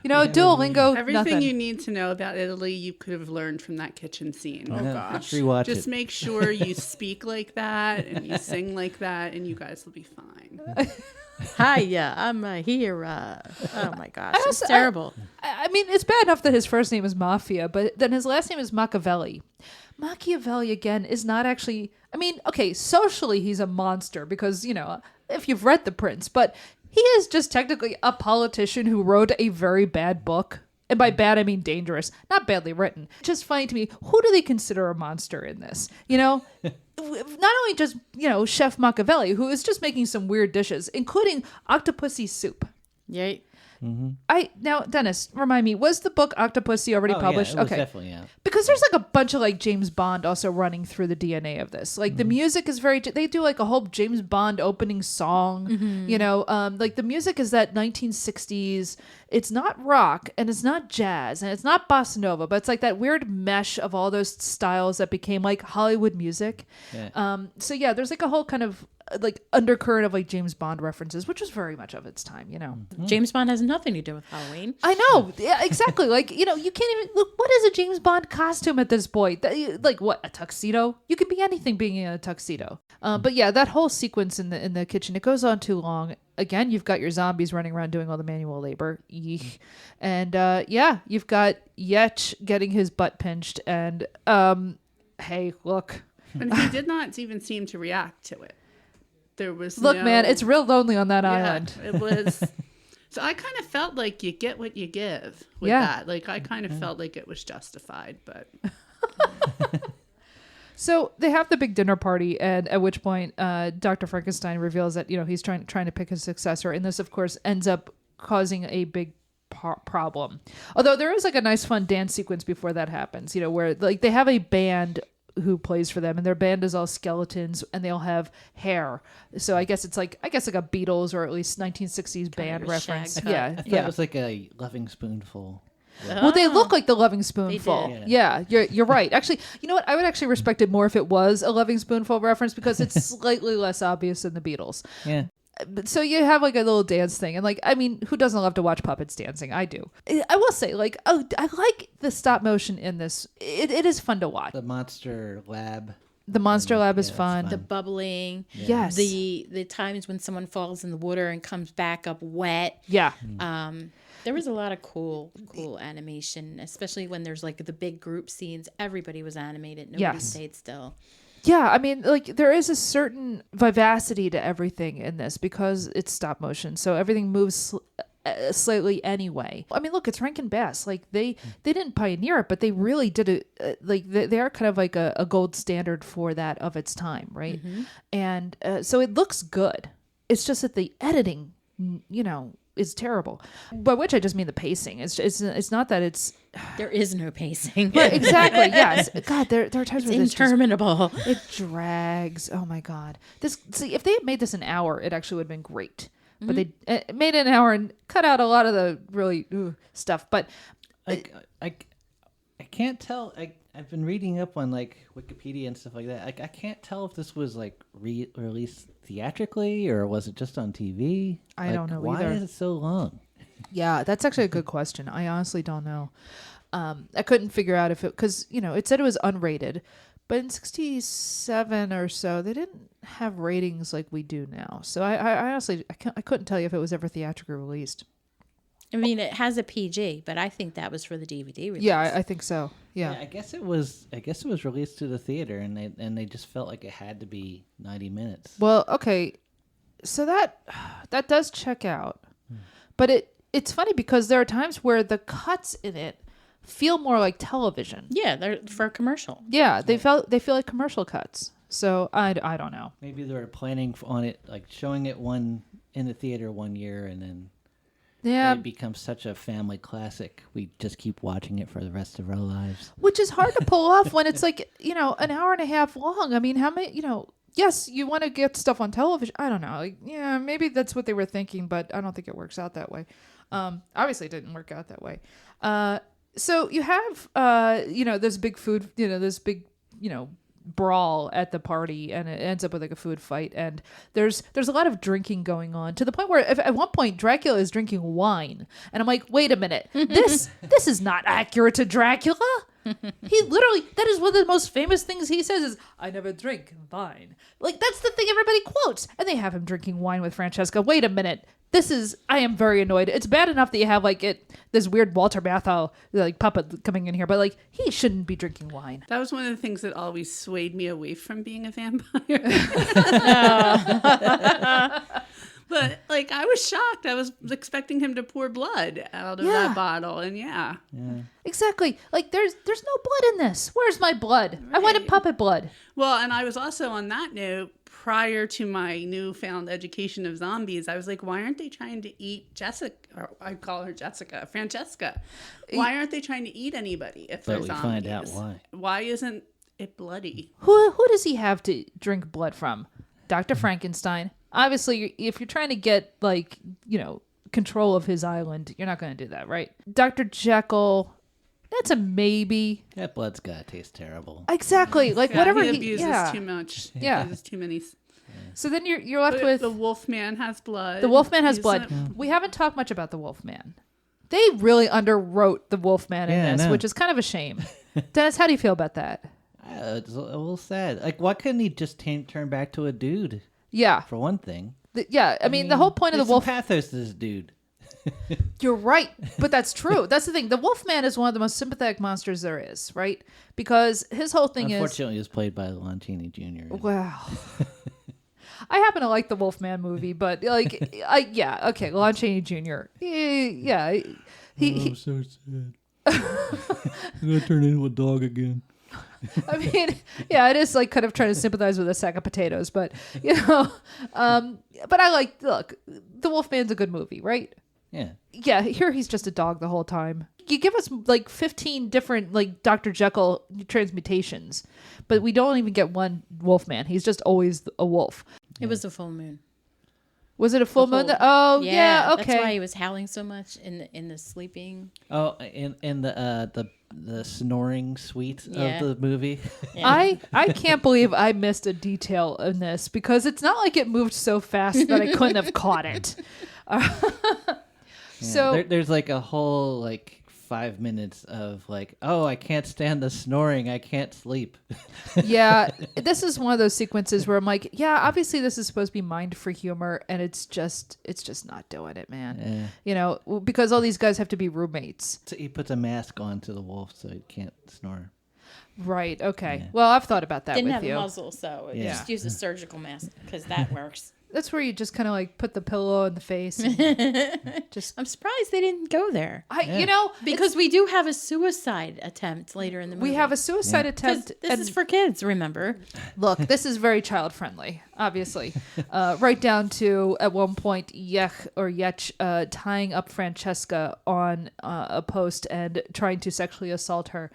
Duolingo, Everything nothing. you need to know about Italy, you could have learned from that kitchen scene. Oh gosh. Rewatch Just it. make sure you speak like that and you sing like that, and you guys will be fine. Hiya, I'm here. Oh my gosh, it's terrible. I mean, it's bad enough that his first name is Mafia, but then his last name is Machiavelli. Machiavelli, again, is not actually... I mean, okay, socially he's a monster because, if you've read The Prince, but he is just technically a politician who wrote a very bad book. And by bad, I mean dangerous, not badly written. Just funny to me, who do they consider a monster in this? Not only just, Chef Machiavelli, who is just making some weird dishes, including octopussy soup. Yeah. Now, Dennis, remind me, was the book Octopussy already published? Yeah, it was okay. definitely out. Because there's like a bunch of like James Bond also running through the DNA of this. Like the music is they do like a whole James Bond opening song, like the music is that 1960s. It's not rock and it's not jazz and it's not bossa nova, but it's like that weird mesh of all those styles that became like Hollywood music. Yeah. So yeah, there's like a whole kind of like undercurrent of like James Bond references, which was very much of its time, James Bond has nothing to do with Halloween. I know. Yeah, exactly. Like, you can't even look. What is a James Bond costume at this point? Like what? A tuxedo? You can be anything being in a tuxedo. But yeah, that whole sequence in the kitchen, it goes on too long. Again, you've got your zombies running around doing all the manual labor. Eek. And you've got Yetch getting his butt pinched. And hey, look. And he did not even seem to react to it. There was Look, man, it's real lonely on that yeah, island. It was. So I kind of felt like you get what you give with that. Like I kind of felt like it was justified, but. So they have the big dinner party, and at which point Dr. Frankenstein reveals that he's trying to pick his successor, and this, of course, ends up causing a big problem. Although there is like a nice fun dance sequence before that happens, where like they have a band who plays for them, and their band is all skeletons, and they all have hair. So I guess it's like a Beatles or at least 1960s band reference. shag Yeah, I thought yeah. it was like a loving spoonful. Well, they look like the Loving Spoonful. did. Yeah, you're right. Actually, you know what? I would actually respect it more if it was a Loving Spoonful reference because it's slightly less obvious than the Beatles. Yeah. But so you have like a little dance thing, and like, I mean, who doesn't love to watch puppets dancing? I do. I will say, like, I like the stop motion in this. It is fun to watch. The Monster Lab. The Monster Lab is Yeah, fun. The bubbling. Yes. The times when someone falls in the water and comes back up wet. Yeah. There was a lot of cool animation, especially when there's like the big group scenes. Everybody was animated. Nobody Yes. stayed still. Yeah, I mean, like, there is a certain vivacity to everything in this because it's stop motion. So everything moves slightly anyway. I mean, look, it's Rankin-Bass. Like they didn't pioneer it, but they really did it. Like they are kind of like a gold standard for that of its time, right? And so it looks good. It's just that the editing, is terrible. By which I just mean the pacing. It's not that it's There is no pacing. Right, exactly. Yes. God, there are times It's where interminable. it drags. Oh my God. See, if they had made this an hour, it actually would have been great. But they made it an hour and cut out a lot of the really stuff. But I can't tell. I've been reading up on like Wikipedia and stuff like that. I can't tell if this was like released theatrically or was it just on TV. I don't know why either. is it so long? Yeah, that's actually a good question. I honestly don't know. I couldn't figure out if because it said it was unrated, but in '67 or so they didn't have ratings like we do now. So I honestly I couldn't tell you if it was ever theatrically released. I mean, it has a PG, but I think that was for the DVD release. Yeah, I think so. Yeah. I guess it was released to the theater, and they just felt like it had to be 90 minutes. Well, okay, so that does check out, but it's funny because there are times where the cuts in it feel more like television. Yeah, they're for a commercial. Yeah, they feel like commercial cuts. So I don't know. Maybe they were planning on it, like showing it in the theater one year, and then it becomes such a family classic. We just keep watching it for the rest of our lives. Which is hard to pull off when it's like, an hour and a half long. I mean, how many, yes, you want to get stuff on television. I don't know. Like, yeah, maybe that's what they were thinking, but I don't think it works out that way. Obviously it didn't work out that way. So you have, this big food, this big, brawl at the party, and it ends up with like a food fight, and there's a lot of drinking going on to the point where at one point Dracula is drinking wine, and I'm like, wait a minute, this is not accurate to Dracula. He literally, that is one of the most famous things he says is, I never drink wine. Like, that's the thing everybody quotes, and they have him drinking wine with Francesca. Wait a minute, I am very annoyed. It's bad enough that you have like this weird Walter Matthau like puppet coming in here, but like he shouldn't be drinking wine. That was one of the things that always swayed me away from being a vampire. But like I was shocked. I was expecting him to pour blood out of that bottle, and yeah. Exactly. Like there's no blood in this. Where's my blood? Right. I wanted puppet blood. Well, and I was also on that note, prior to my newfound education of zombies, I was like, why aren't they trying to eat Jessica? Or I call her Jessica, Francesca. Why aren't they trying to eat anybody if they're zombies? But we find out why. Why isn't it bloody? Who does he have to drink blood from? Dr. Frankenstein. Obviously, if you're trying to get control of his island, you're not going to do that, right? Dr. Jekyll. That's a maybe. That blood's gotta taste terrible. Exactly. Like whatever he abuses too much. Yeah. He abuses too many. So then you're left with the Wolfman has blood. The Wolfman has blood. We haven't talked much about the Wolfman. They really underwrote the Wolfman in this, which is kind of a shame. Dennis, how do you feel about that? It's a little sad. Like, why couldn't he just turn back to a dude? Yeah. For one thing. I mean, the whole point of the Wolf pathos to this dude. You're right, but that's true. That's the thing. The Wolfman is one of the most sympathetic monsters there is, right? Because his whole thing Unfortunately, he was played by Lon Chaney Jr. Wow. I happen to like the Wolfman movie, but like, okay, Lon Chaney Jr. He I'm so sad. I'm gonna turn into a dog again. I mean, yeah, it is like kind of trying to sympathize with a sack of potatoes, but but I look, The Wolfman's a good movie, right? Yeah, here he's just a dog the whole time. You give us like 15 different like Dr. Jekyll transmutations, but we don't even get one Wolfman. He's just always a wolf. It was a full moon. Was it a full moon? Oh, yeah, okay. That's why he was howling so much in the sleeping. Oh, in the snoring suite of the movie. Yeah. I can't believe I missed a detail in this because it's not like it moved so fast that I couldn't have caught it. So there's like a whole like 5 minutes of like, oh, I can't stand the snoring. I can't sleep. Yeah, this is one of those sequences where I'm like, yeah, obviously this is supposed to be mined for humor, and it's just not doing it, man. Because all these guys have to be roommates. So he puts a mask on to the wolf so he can't snore. Right. Okay. Yeah. Well, I've thought about that. Didn't with have you. a muzzle, so just use a surgical mask because that works. That's where you just kind of like put the pillow in the face. And just I'm surprised they didn't go there. You know, Because we do have a suicide attempt later in the movie. we have a suicide 'Cause attempt. this is for kids, remember? Look, this is very child friendly, obviously. Right down to at one point Yech tying up Francesca on a post and trying to sexually assault her.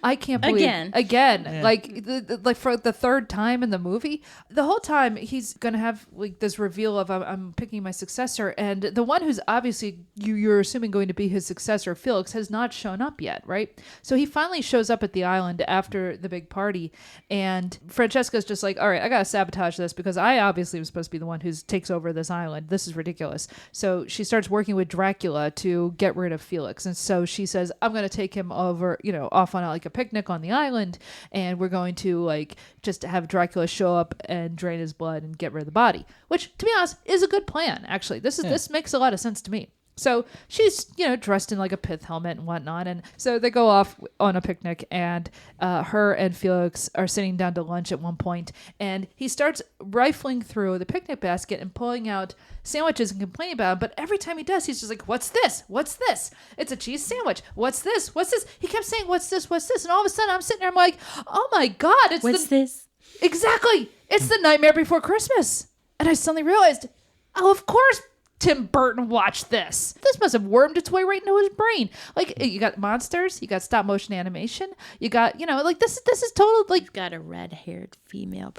I can't believe again, like like for the third time in the movie. The whole time he's gonna have like this reveal of I'm picking my successor, and the one who's obviously you're assuming going to be his successor, Felix, has not shown up yet, right? So he finally shows up at the island after the big party, and Francesca's just like, all right, I gotta sabotage this because I obviously was supposed to be the one who takes over this island. This is ridiculous. So she starts working with Dracula to get rid of Felix, and so she says, I'm gonna take him over, off on like a picnic on the island, and we're going to like just have Dracula show up and drain his blood and get rid of the body, which to be honest is a good plan. Actually, this makes a lot of sense to me. So she's, dressed in like a pith helmet and whatnot. And so they go off on a picnic, and her and Felix are sitting down to lunch at one point, and he starts rifling through the picnic basket and pulling out sandwiches and complaining about them. But every time he does, he's just like, what's this? What's this? It's a cheese sandwich. What's this? What's this? He kept saying, what's this? What's this? And all of a sudden I'm sitting there, I'm like, oh my God. What's this? Exactly. It's the Nightmare Before Christmas. And I suddenly realized, oh, of course Tim Burton watched this. This must have wormed its way right into his brain. Like, you got monsters, you got stop motion animation, you got, like this is total like. You've got a red-haired female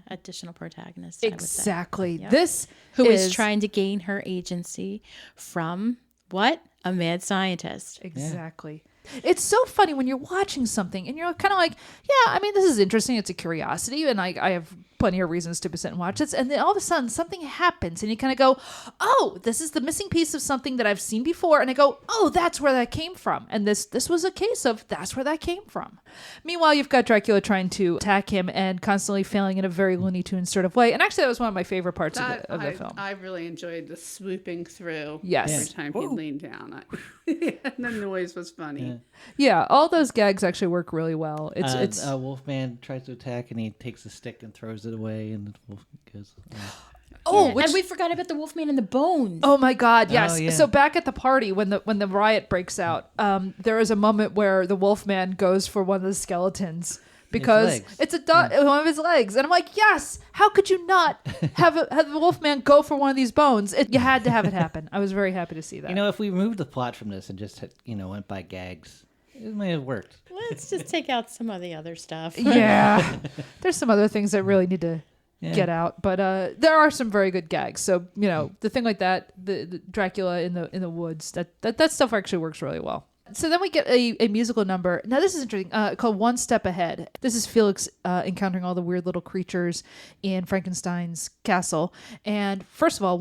additional protagonist. Exactly. Yep. This who is trying to gain her agency from what? A mad scientist. Exactly. It's so funny when you're watching something and you're kind of like, yeah, I mean, this is interesting. It's a curiosity, and I have plenty of reasons to sit and watch this. And then all of a sudden something happens and you kind of go, oh, this is the missing piece of something that I've seen before. And I go, oh, that's where that came from. And this was a case of that's where that came from. Meanwhile, you've got Dracula trying to attack him and constantly failing in a very Looney Tunes sort of way. And actually, that was one of my favorite parts of the film. I really enjoyed the swooping through. Yes. Every time he leaned down. And the noise was funny. Yeah, all those gags actually work really well. It's Wolfman tries to attack, and he takes a stick and throws it away, and the wolf goes. And we forgot about the Wolfman and the bones. Oh my God! Yes. Oh, yeah. So back at the party when the riot breaks out, there is a moment where the Wolfman goes for one of the skeletons because it's one of his legs, and I'm like, yes. How could you not have the Wolfman go for one of these bones? You had to have it happen. I was very happy to see that. If we removed the plot from this and just went by gags, it may have worked. Let's just take out some of the other stuff. Yeah, there's some other things that really need to get out, but there are some very good gags. So the thing like that, the Dracula in the woods, that stuff actually works really well. So then we get a musical number. Now this is interesting, called One Step Ahead. This is Felix encountering all the weird little creatures in Frankenstein's castle. And first of all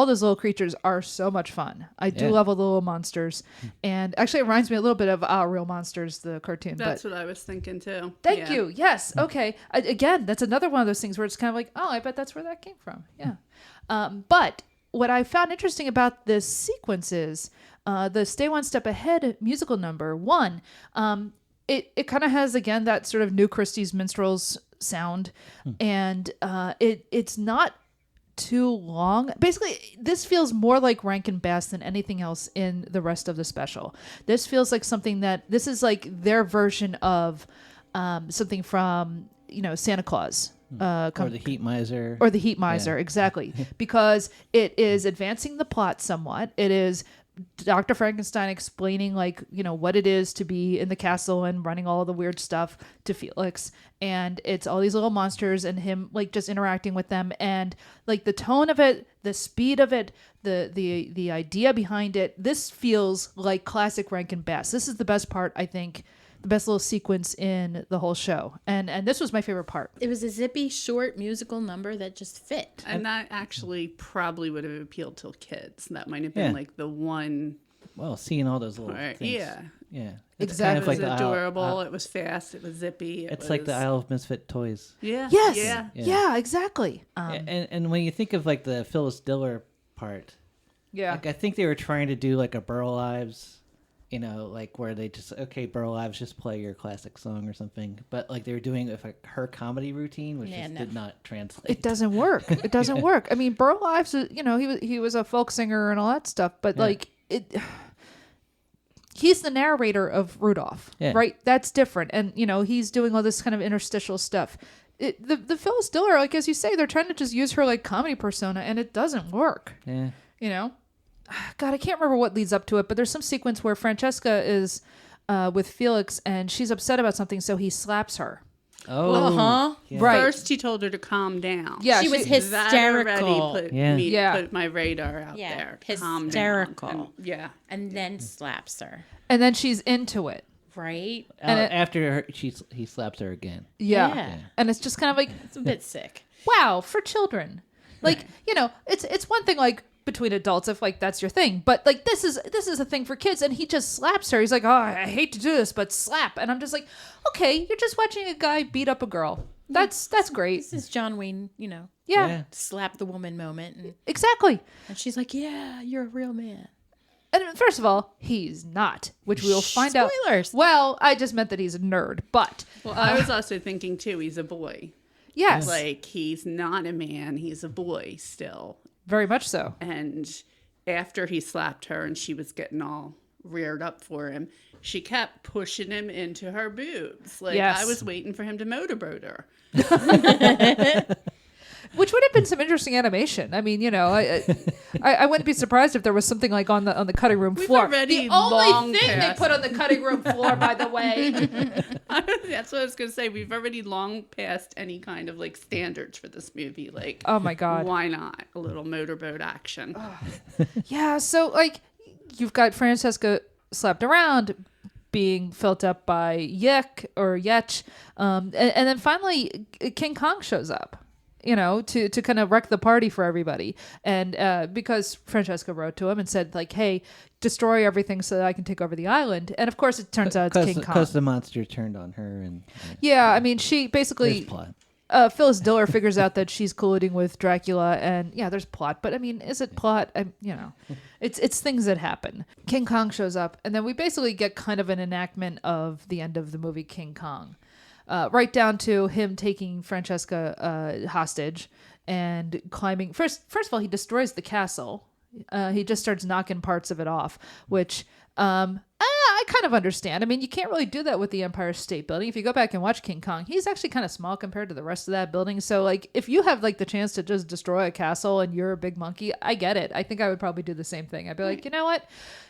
those little creatures are so much fun. I do love all the little monsters. And actually it reminds me a little bit of Real Monsters, the cartoon. That's what I was thinking too. Thank you. Yes. Okay. Again, that's another one of those things where it's kind of like, oh, I bet that's where that came from. Yeah. But what I found interesting about this sequence is the Stay One Step Ahead musical number one. It kind of has, again, that sort of New Christie's Minstrels sound. And it's not too long. Basically, this feels more like Rankin-Bass than anything else in the rest of the special. This feels like something this is like their version of something from Santa Claus. Or the Heat Miser. Or the Heat Miser, exactly. Because it is advancing the plot somewhat. It is Dr. Frankenstein explaining what it is to be in the castle and running all the weird stuff to Felix, and it's all these little monsters and him just interacting with them, and the tone of it, the speed of it, the idea behind it. This feels like classic Rankin-Bass. This is the best part, I think. The best little sequence in the whole show, and this was my favorite part. It was a zippy, short musical number that just fit, and that actually probably would have appealed to kids. That might have been the one. Well, seeing all those little things. Yeah. It's exactly. Kind of it was adorable. It was fast. It was zippy. It's like the Isle of Misfit Toys. Yeah. Yes. Yeah. Exactly. And when you think of the Phyllis Diller part, I think they were trying to do a Burl Ives. you know, like where they just, okay, Burl Ives, just play your classic song or something. But like they were doing with like, her comedy routine, which did not translate. It doesn't work. It doesn't work. I mean, Burl Ives, you know, he was a folk singer and all that stuff, but like he's the narrator of Rudolph, right? That's different. And, you know, he's doing all this kind of interstitial stuff. The Phyllis Diller, like, as you say, they're trying to just use her like comedy persona, and it doesn't work. Yeah. You know? God, I can't remember what leads up to it, but there's some sequence where Francesca is with Felix, and she's upset about something, so he slaps her. Oh, yeah. Right. First, he told her to calm down. Yeah, she was hysterical. Put my radar out there. Hysterical. And then slaps her. And then she's into it. Right. And after he slaps her again. Yeah. And it's just kind of like it's a bit sick. Wow, for children. Like, you know, it's one thing like between adults if like that's your thing, but like this is a thing for kids, and he just slaps her. He's like, oh, I hate to do this, but slap. And I'm just like, okay, you're just watching a guy beat up a girl. That's great. This is John Wayne, you know. Yeah. Slap the woman moment. And, exactly. And she's like, yeah, you're a real man. And first of all, he's not, which we will find out. Spoilers. Well, I just meant that he's a nerd, but well, I was also thinking too, he's a boy. Yes. Like he's not a man, he's a boy still. Very much so. And after he slapped her and she was getting all reared up for him, she kept pushing him into her boobs. Like I was waiting for him to motorboat her. Which would have been some interesting animation. I mean, you know, I wouldn't be surprised if there was something like on the cutting room floor. The only thing they put on the cutting room floor, by the way. That's what I was going to say. We've already long passed any kind of like standards for this movie. Like, oh my God, why not a little motorboat action? Yeah. So like, you've got Francesca slapped around, being filled up by Yetch, and then finally King Kong shows up. You know, to kind of wreck the party for everybody. And because Francesca wrote to him and said, like, hey, destroy everything so that I can take over the island. And of course, it turns out it's King Kong. Because the monster turned on her. And yeah, I mean, she basically... Phyllis Diller figures out that she's colluding with Dracula. And yeah, there's plot. But I mean, is it plot? You know, it's things that happen. King Kong shows up. And then we basically get kind of an enactment of the end of the movie King Kong. Right down to him taking Francesca hostage and climbing. First of all, he destroys the castle. He just starts knocking parts of it off, which I kind of understand. I mean, you can't really do that with the Empire State Building. If you go back and watch King Kong, he's actually kind of small compared to the rest of that building. So, like, if you have like the chance to just destroy a castle and you're a big monkey, I get it. I think I would probably do the same thing. I'd be like, you know what?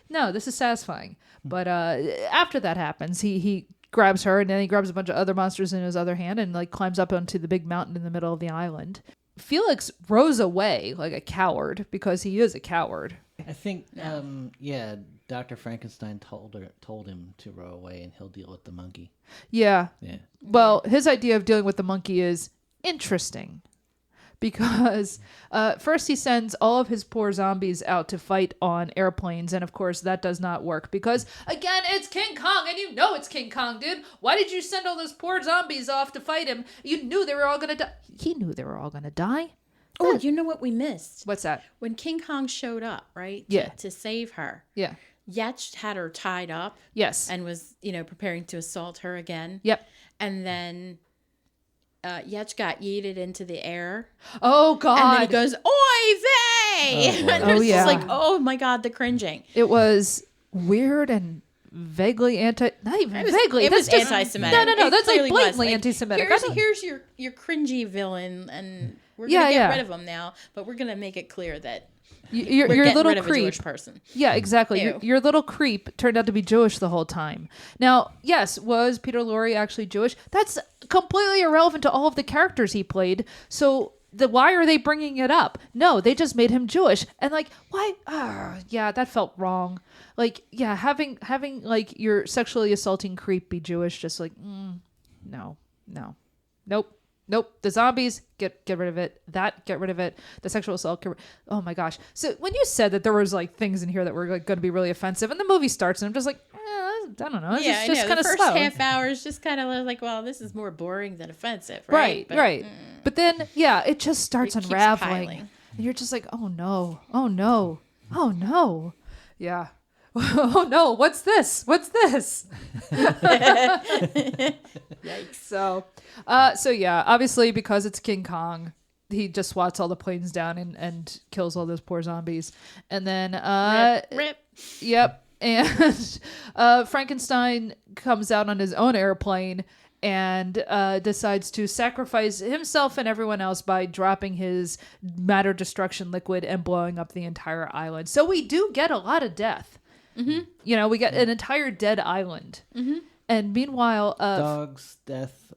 No, this is satisfying. But after that happens, he grabs her, and then he grabs a bunch of other monsters in his other hand and like climbs up onto the big mountain in the middle of the island. Felix rows away like a coward because he is a coward. I think, Dr. Frankenstein told him to row away and he'll deal with the monkey. Yeah. Well, his idea of dealing with the monkey is interesting. Because first he sends all of his poor zombies out to fight on airplanes. And of course, that does not work. Because, again, it's King Kong. And you know it's King Kong, dude. Why did you send all those poor zombies off to fight him? You knew they were all going to die. He knew they were all going to die. Oh, you know what we missed? What's that? When King Kong showed up, right? Yeah. To save her. Yeah. Yetch had her tied up. Yes. And was, preparing to assault her again. Yep. And then... Yetch got yeeted into the air. Oh, God. And then he goes, oy vey! And it's just like, oh, my God, the cringing. It was weird and vaguely not even vaguely. It was anti-Semitic. No. That's like blatantly anti-Semitic. Here's your cringy villain, and we're going to get rid of him now, but we're going to make it clear that your little rid of creep. a Jewish person. Yeah, exactly. Your little creep turned out to be Jewish the whole time. Now, yes, was Peter Lorre actually Jewish? That's completely irrelevant to all of the characters he played. So why are they bringing it up? No, they just made him Jewish. And like, why? Yeah, that felt wrong. Like, yeah, having like your sexually assaulting creep be Jewish, just like, no, nope. The zombies, get rid of it. Get rid of it. The sexual assault, oh my gosh. So when you said that there was like things in here that were like going to be really offensive, and the movie starts, and I'm just like, I don't know. It's just kind of slow. The first half hour is just kind of like, well, this is more boring than offensive, right? Right. But then, it just starts unraveling, and you're just like, oh no. Yeah. oh no, what's this? What's this? Yikes. So yeah, obviously because it's King Kong, he just swats all the planes down and kills all those poor zombies. And then Rip. Yep. And Frankenstein comes out on his own airplane and decides to sacrifice himself and everyone else by dropping his matter destruction liquid and blowing up the entire island. So we do get a lot of death. Mm-hmm. You know, we get an entire dead island. Mm-hmm. And meanwhile... dogs, death...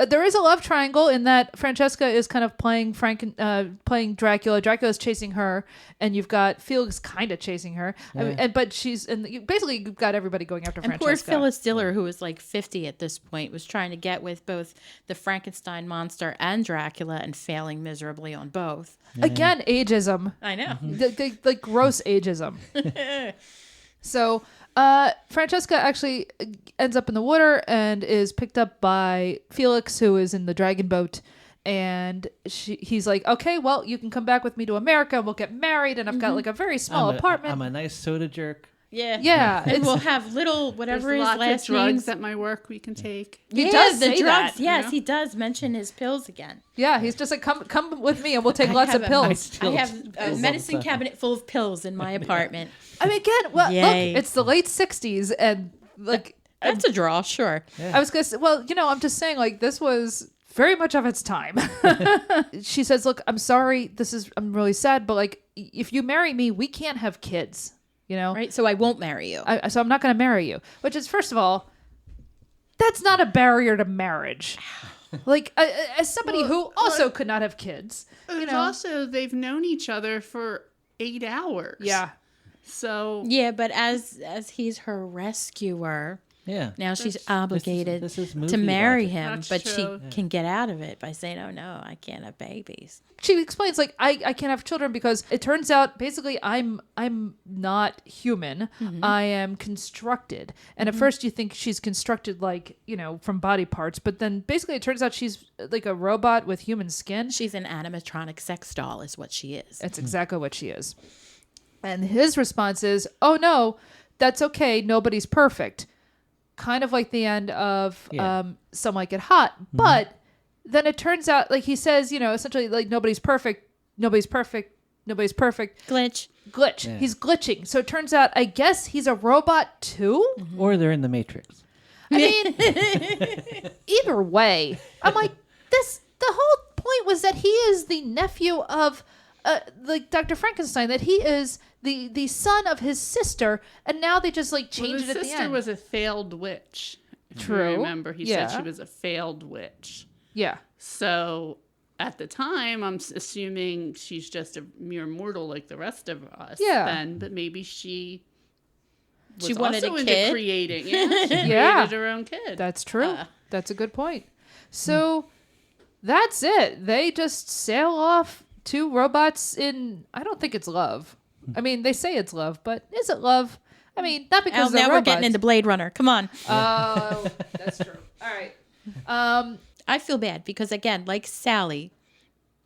there is a love triangle in that Francesca is kind of playing playing Dracula. Dracula's chasing her, and you've got Felix kind of chasing her. Yeah. I mean, but basically you've got everybody going after Francesca. Poor Phyllis Diller, who was like 50 at this point, was trying to get with both the Frankenstein monster and Dracula and failing miserably on both. Yeah. Again, ageism. I know. The gross ageism. So Francesca actually ends up in the water and is picked up by Felix, who is in the dragon boat. And he's like, okay, well, you can come back with me to America and we'll get married. And I've got like a very small apartment. I'm a nice soda jerk. Yeah. And we'll have little, whatever his There's last lots of drugs names. at my work we can take. He does the say drugs. that, Yes, you know? he does mention his pills again. Yeah, he's just like, come with me and we'll take lots of pills. I have a medicine cabinet full of pills in my apartment. I mean, again, well, Yay. look, it's the late 60s and like... That's a draw, sure. I was going to say, well, you know, I'm just saying like this was very much of its time. She says, look, I'm sorry. I'm really sad, but like, if you marry me, we can't have kids. You know, right? So I won't marry you. So I'm not going to marry you. Which is, first of all, that's not a barrier to marriage. Like, as somebody who also could not have kids, you know. Also, they've known each other for 8 hours. Yeah. So yeah, but as he's her rescuer, yeah. Now she's obligated this is to marry logic. him, That's but true. she can get out of it by saying, "Oh no, I can't have babies." She explains like I can't have children because it turns out basically I'm not human. Mm-hmm. I am constructed. And at first you think she's constructed like, you know, from body parts, but then basically it turns out she's like a robot with human skin. She's an animatronic sex doll is what she is. That's exactly what she is. And his response is, "Oh no, that's okay. Nobody's perfect." Kind of like the end of Some Like It Hot. Mm-hmm. But then it turns out, like he says, you know, essentially like nobody's perfect. Glitch. Yeah. He's glitching. So it turns out, I guess he's a robot too? Mm-hmm. Or they're in the Matrix. I mean, either way, I'm like, the whole point was that he is the nephew of like Dr. Frankenstein, that he is the son of his sister, and now they just like changed it at the end. His sister was a failed witch. True. You remember, he said she was a failed witch. Yeah. So at the time, I'm assuming she's just a mere mortal like the rest of us. Yeah. Then, but maybe she wanted also a into kid. creating. Yeah, she Yeah. created her own kid. That's true. That's a good point. So that's it. They just sail off, two robots in, I don't think it's love. I mean, they say it's love, but is it love? I mean, not because they're now robots. we're getting into Blade Runner. Come on. Oh, that's true. All right. I feel bad because, again, like Sally,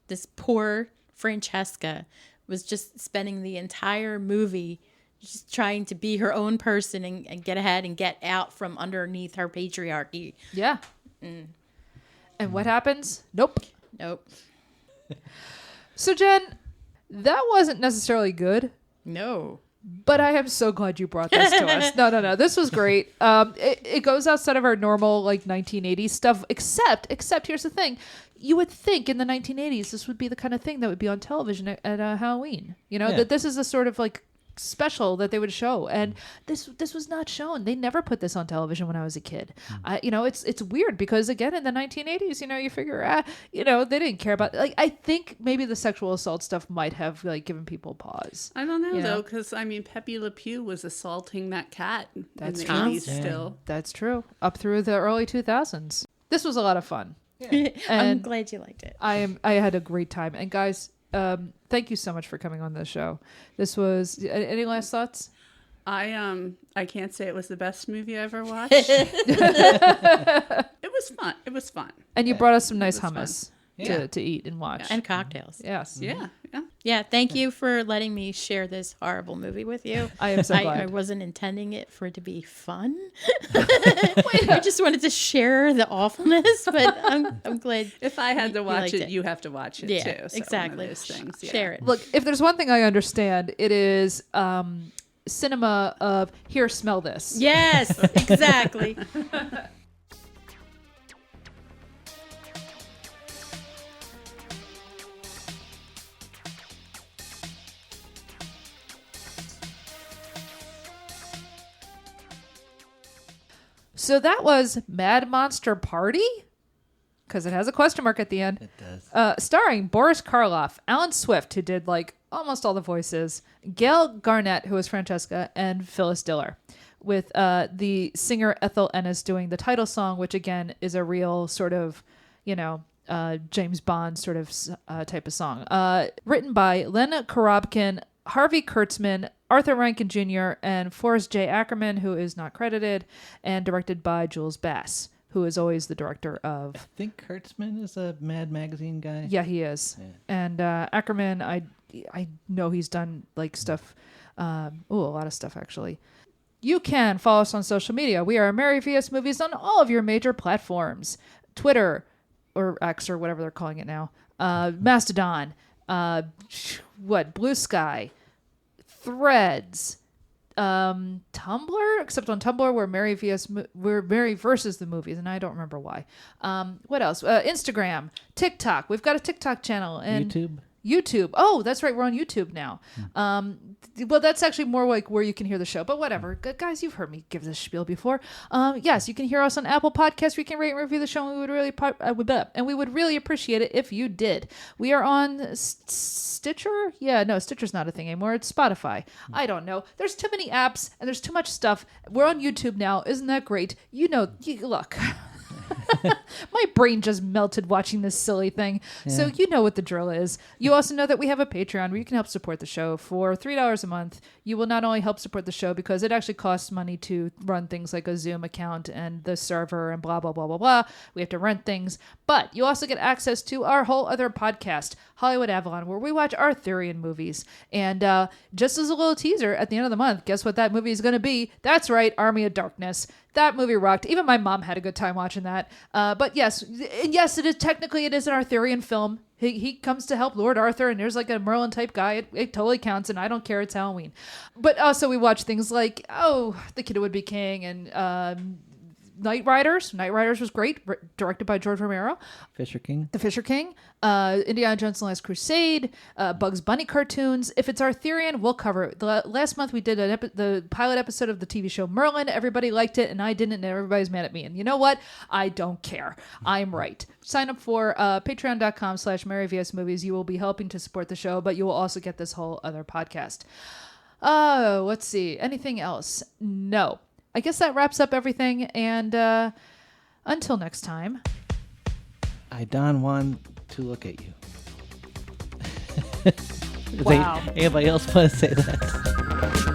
this poor Francesca was just spending the entire movie just trying to be her own person and get ahead and get out from underneath her patriarchy. Yeah. And what happens? Nope. So, Jen, that wasn't necessarily good. No. But I am so glad you brought this to us. No. This was great. It goes outside of our normal like 1980s stuff, except here's the thing. You would think in the 1980s this would be the kind of thing that would be on television at Halloween. You know, that this is a sort of like special that they would show, and this was not shown. They never put this on television when I was a kid. You know, it's weird because again in the 1980s, you know, you figure you know, they didn't care about, like, I think maybe the sexual assault stuff might have like given people pause. I don't know you though, because I mean, Pepe Le Pew was assaulting that cat That's in the true. 80s still. That's true. Up through the early 2000s. This was a lot of fun. I'm And glad you liked it. I had a great time. And guys, thank you so much for coming on this show. This was, any last thoughts? I can't say it was the best movie I ever watched. It was fun. It was fun. And you brought us some nice was hummus fun. to eat and watch. And cocktails. Yes. Yeah. Yeah, thank you for letting me share this horrible movie with you. I am so glad. I wasn't intending it for it to be fun. I just wanted to share the awfulness, but I'm glad. If I had to watch liked it, you have to watch it too. So exactly. One of those things. Yeah. Share it. Look, if there's one thing I understand, it is cinema of here, smell this. Yes, exactly. So that was Mad Monster Party? Because it has a question mark at the end. It does. Starring Boris Karloff, Alan Swift, who did like almost all the voices, Gale, Garnette, who was Francesca, and Phyllis Diller, with the singer Ethel Ennis doing the title song, which again is a real sort of, James Bond sort of type of song. Written by Len Korobkin, Harvey Kurtzman, Arthur Rankin Jr., and Forrest J. Ackerman, who is not credited, and directed by Jules Bass, who is always the director of... I think Kurtzman is a Mad Magazine guy. Yeah, he is. Yeah. And Ackerman, I know he's done like stuff, a lot of stuff actually. You can follow us on social media. We are Mary VS Movies on all of your major platforms. Twitter, or X, or whatever they're calling it now. Mastodon. Blue Sky. Threads. Tumblr, except on Tumblr we're Mary versus the movies, and I don't remember why. What else? Instagram, TikTok. We've got a TikTok channel and YouTube. Oh, that's right. We're on YouTube now. Well, that's actually more like where you can hear the show, but whatever. Guys, you've heard me give this spiel before. Yes, you can hear us on Apple Podcasts. We can rate and review the show, and we would really appreciate it if you did. We are on Stitcher. Yeah, no, Stitcher's not a thing anymore. It's Spotify. I don't know. There's too many apps, and there's too much stuff. We're on YouTube now. Isn't that great? Look. My brain just melted watching this silly thing. Yeah. So you know what the drill is. You also know that we have a Patreon where you can help support the show for $3 a month. You will not only help support the show because it actually costs money to run things like a Zoom account and the server and blah, blah, blah, blah, blah. We have to rent things. But you also get access to our whole other podcast, Hollywood Avalon, where we watch Arthurian movies. And just as a little teaser, at the end of the month, guess what that movie is going to be? That's right, Army of Darkness. That movie rocked. Even my mom had a good time watching that. But yes, it is technically it is an Arthurian film. He comes to help Lord Arthur, and there's like a Merlin type guy. It totally counts, and I don't care. It's Halloween. But also we watch things like The Kid Who Would Be King and Night Riders. Night Riders was great, directed by George Romero. The Fisher King. Indiana Jones and the Last Crusade. Bugs Bunny cartoons. If it's Arthurian, we'll cover it. Last month we did the pilot episode of the TV show Merlin. Everybody liked it, and I didn't, and everybody's mad at me. And you know what? I don't care. I'm right. Sign up for patreon.com/MaryVSMovies. You will be helping to support the show, but you will also get this whole other podcast. Let's see. Anything else? No. I guess that wraps up everything, and until next time. I don't want to look at you. Wow. Anybody else want to say that?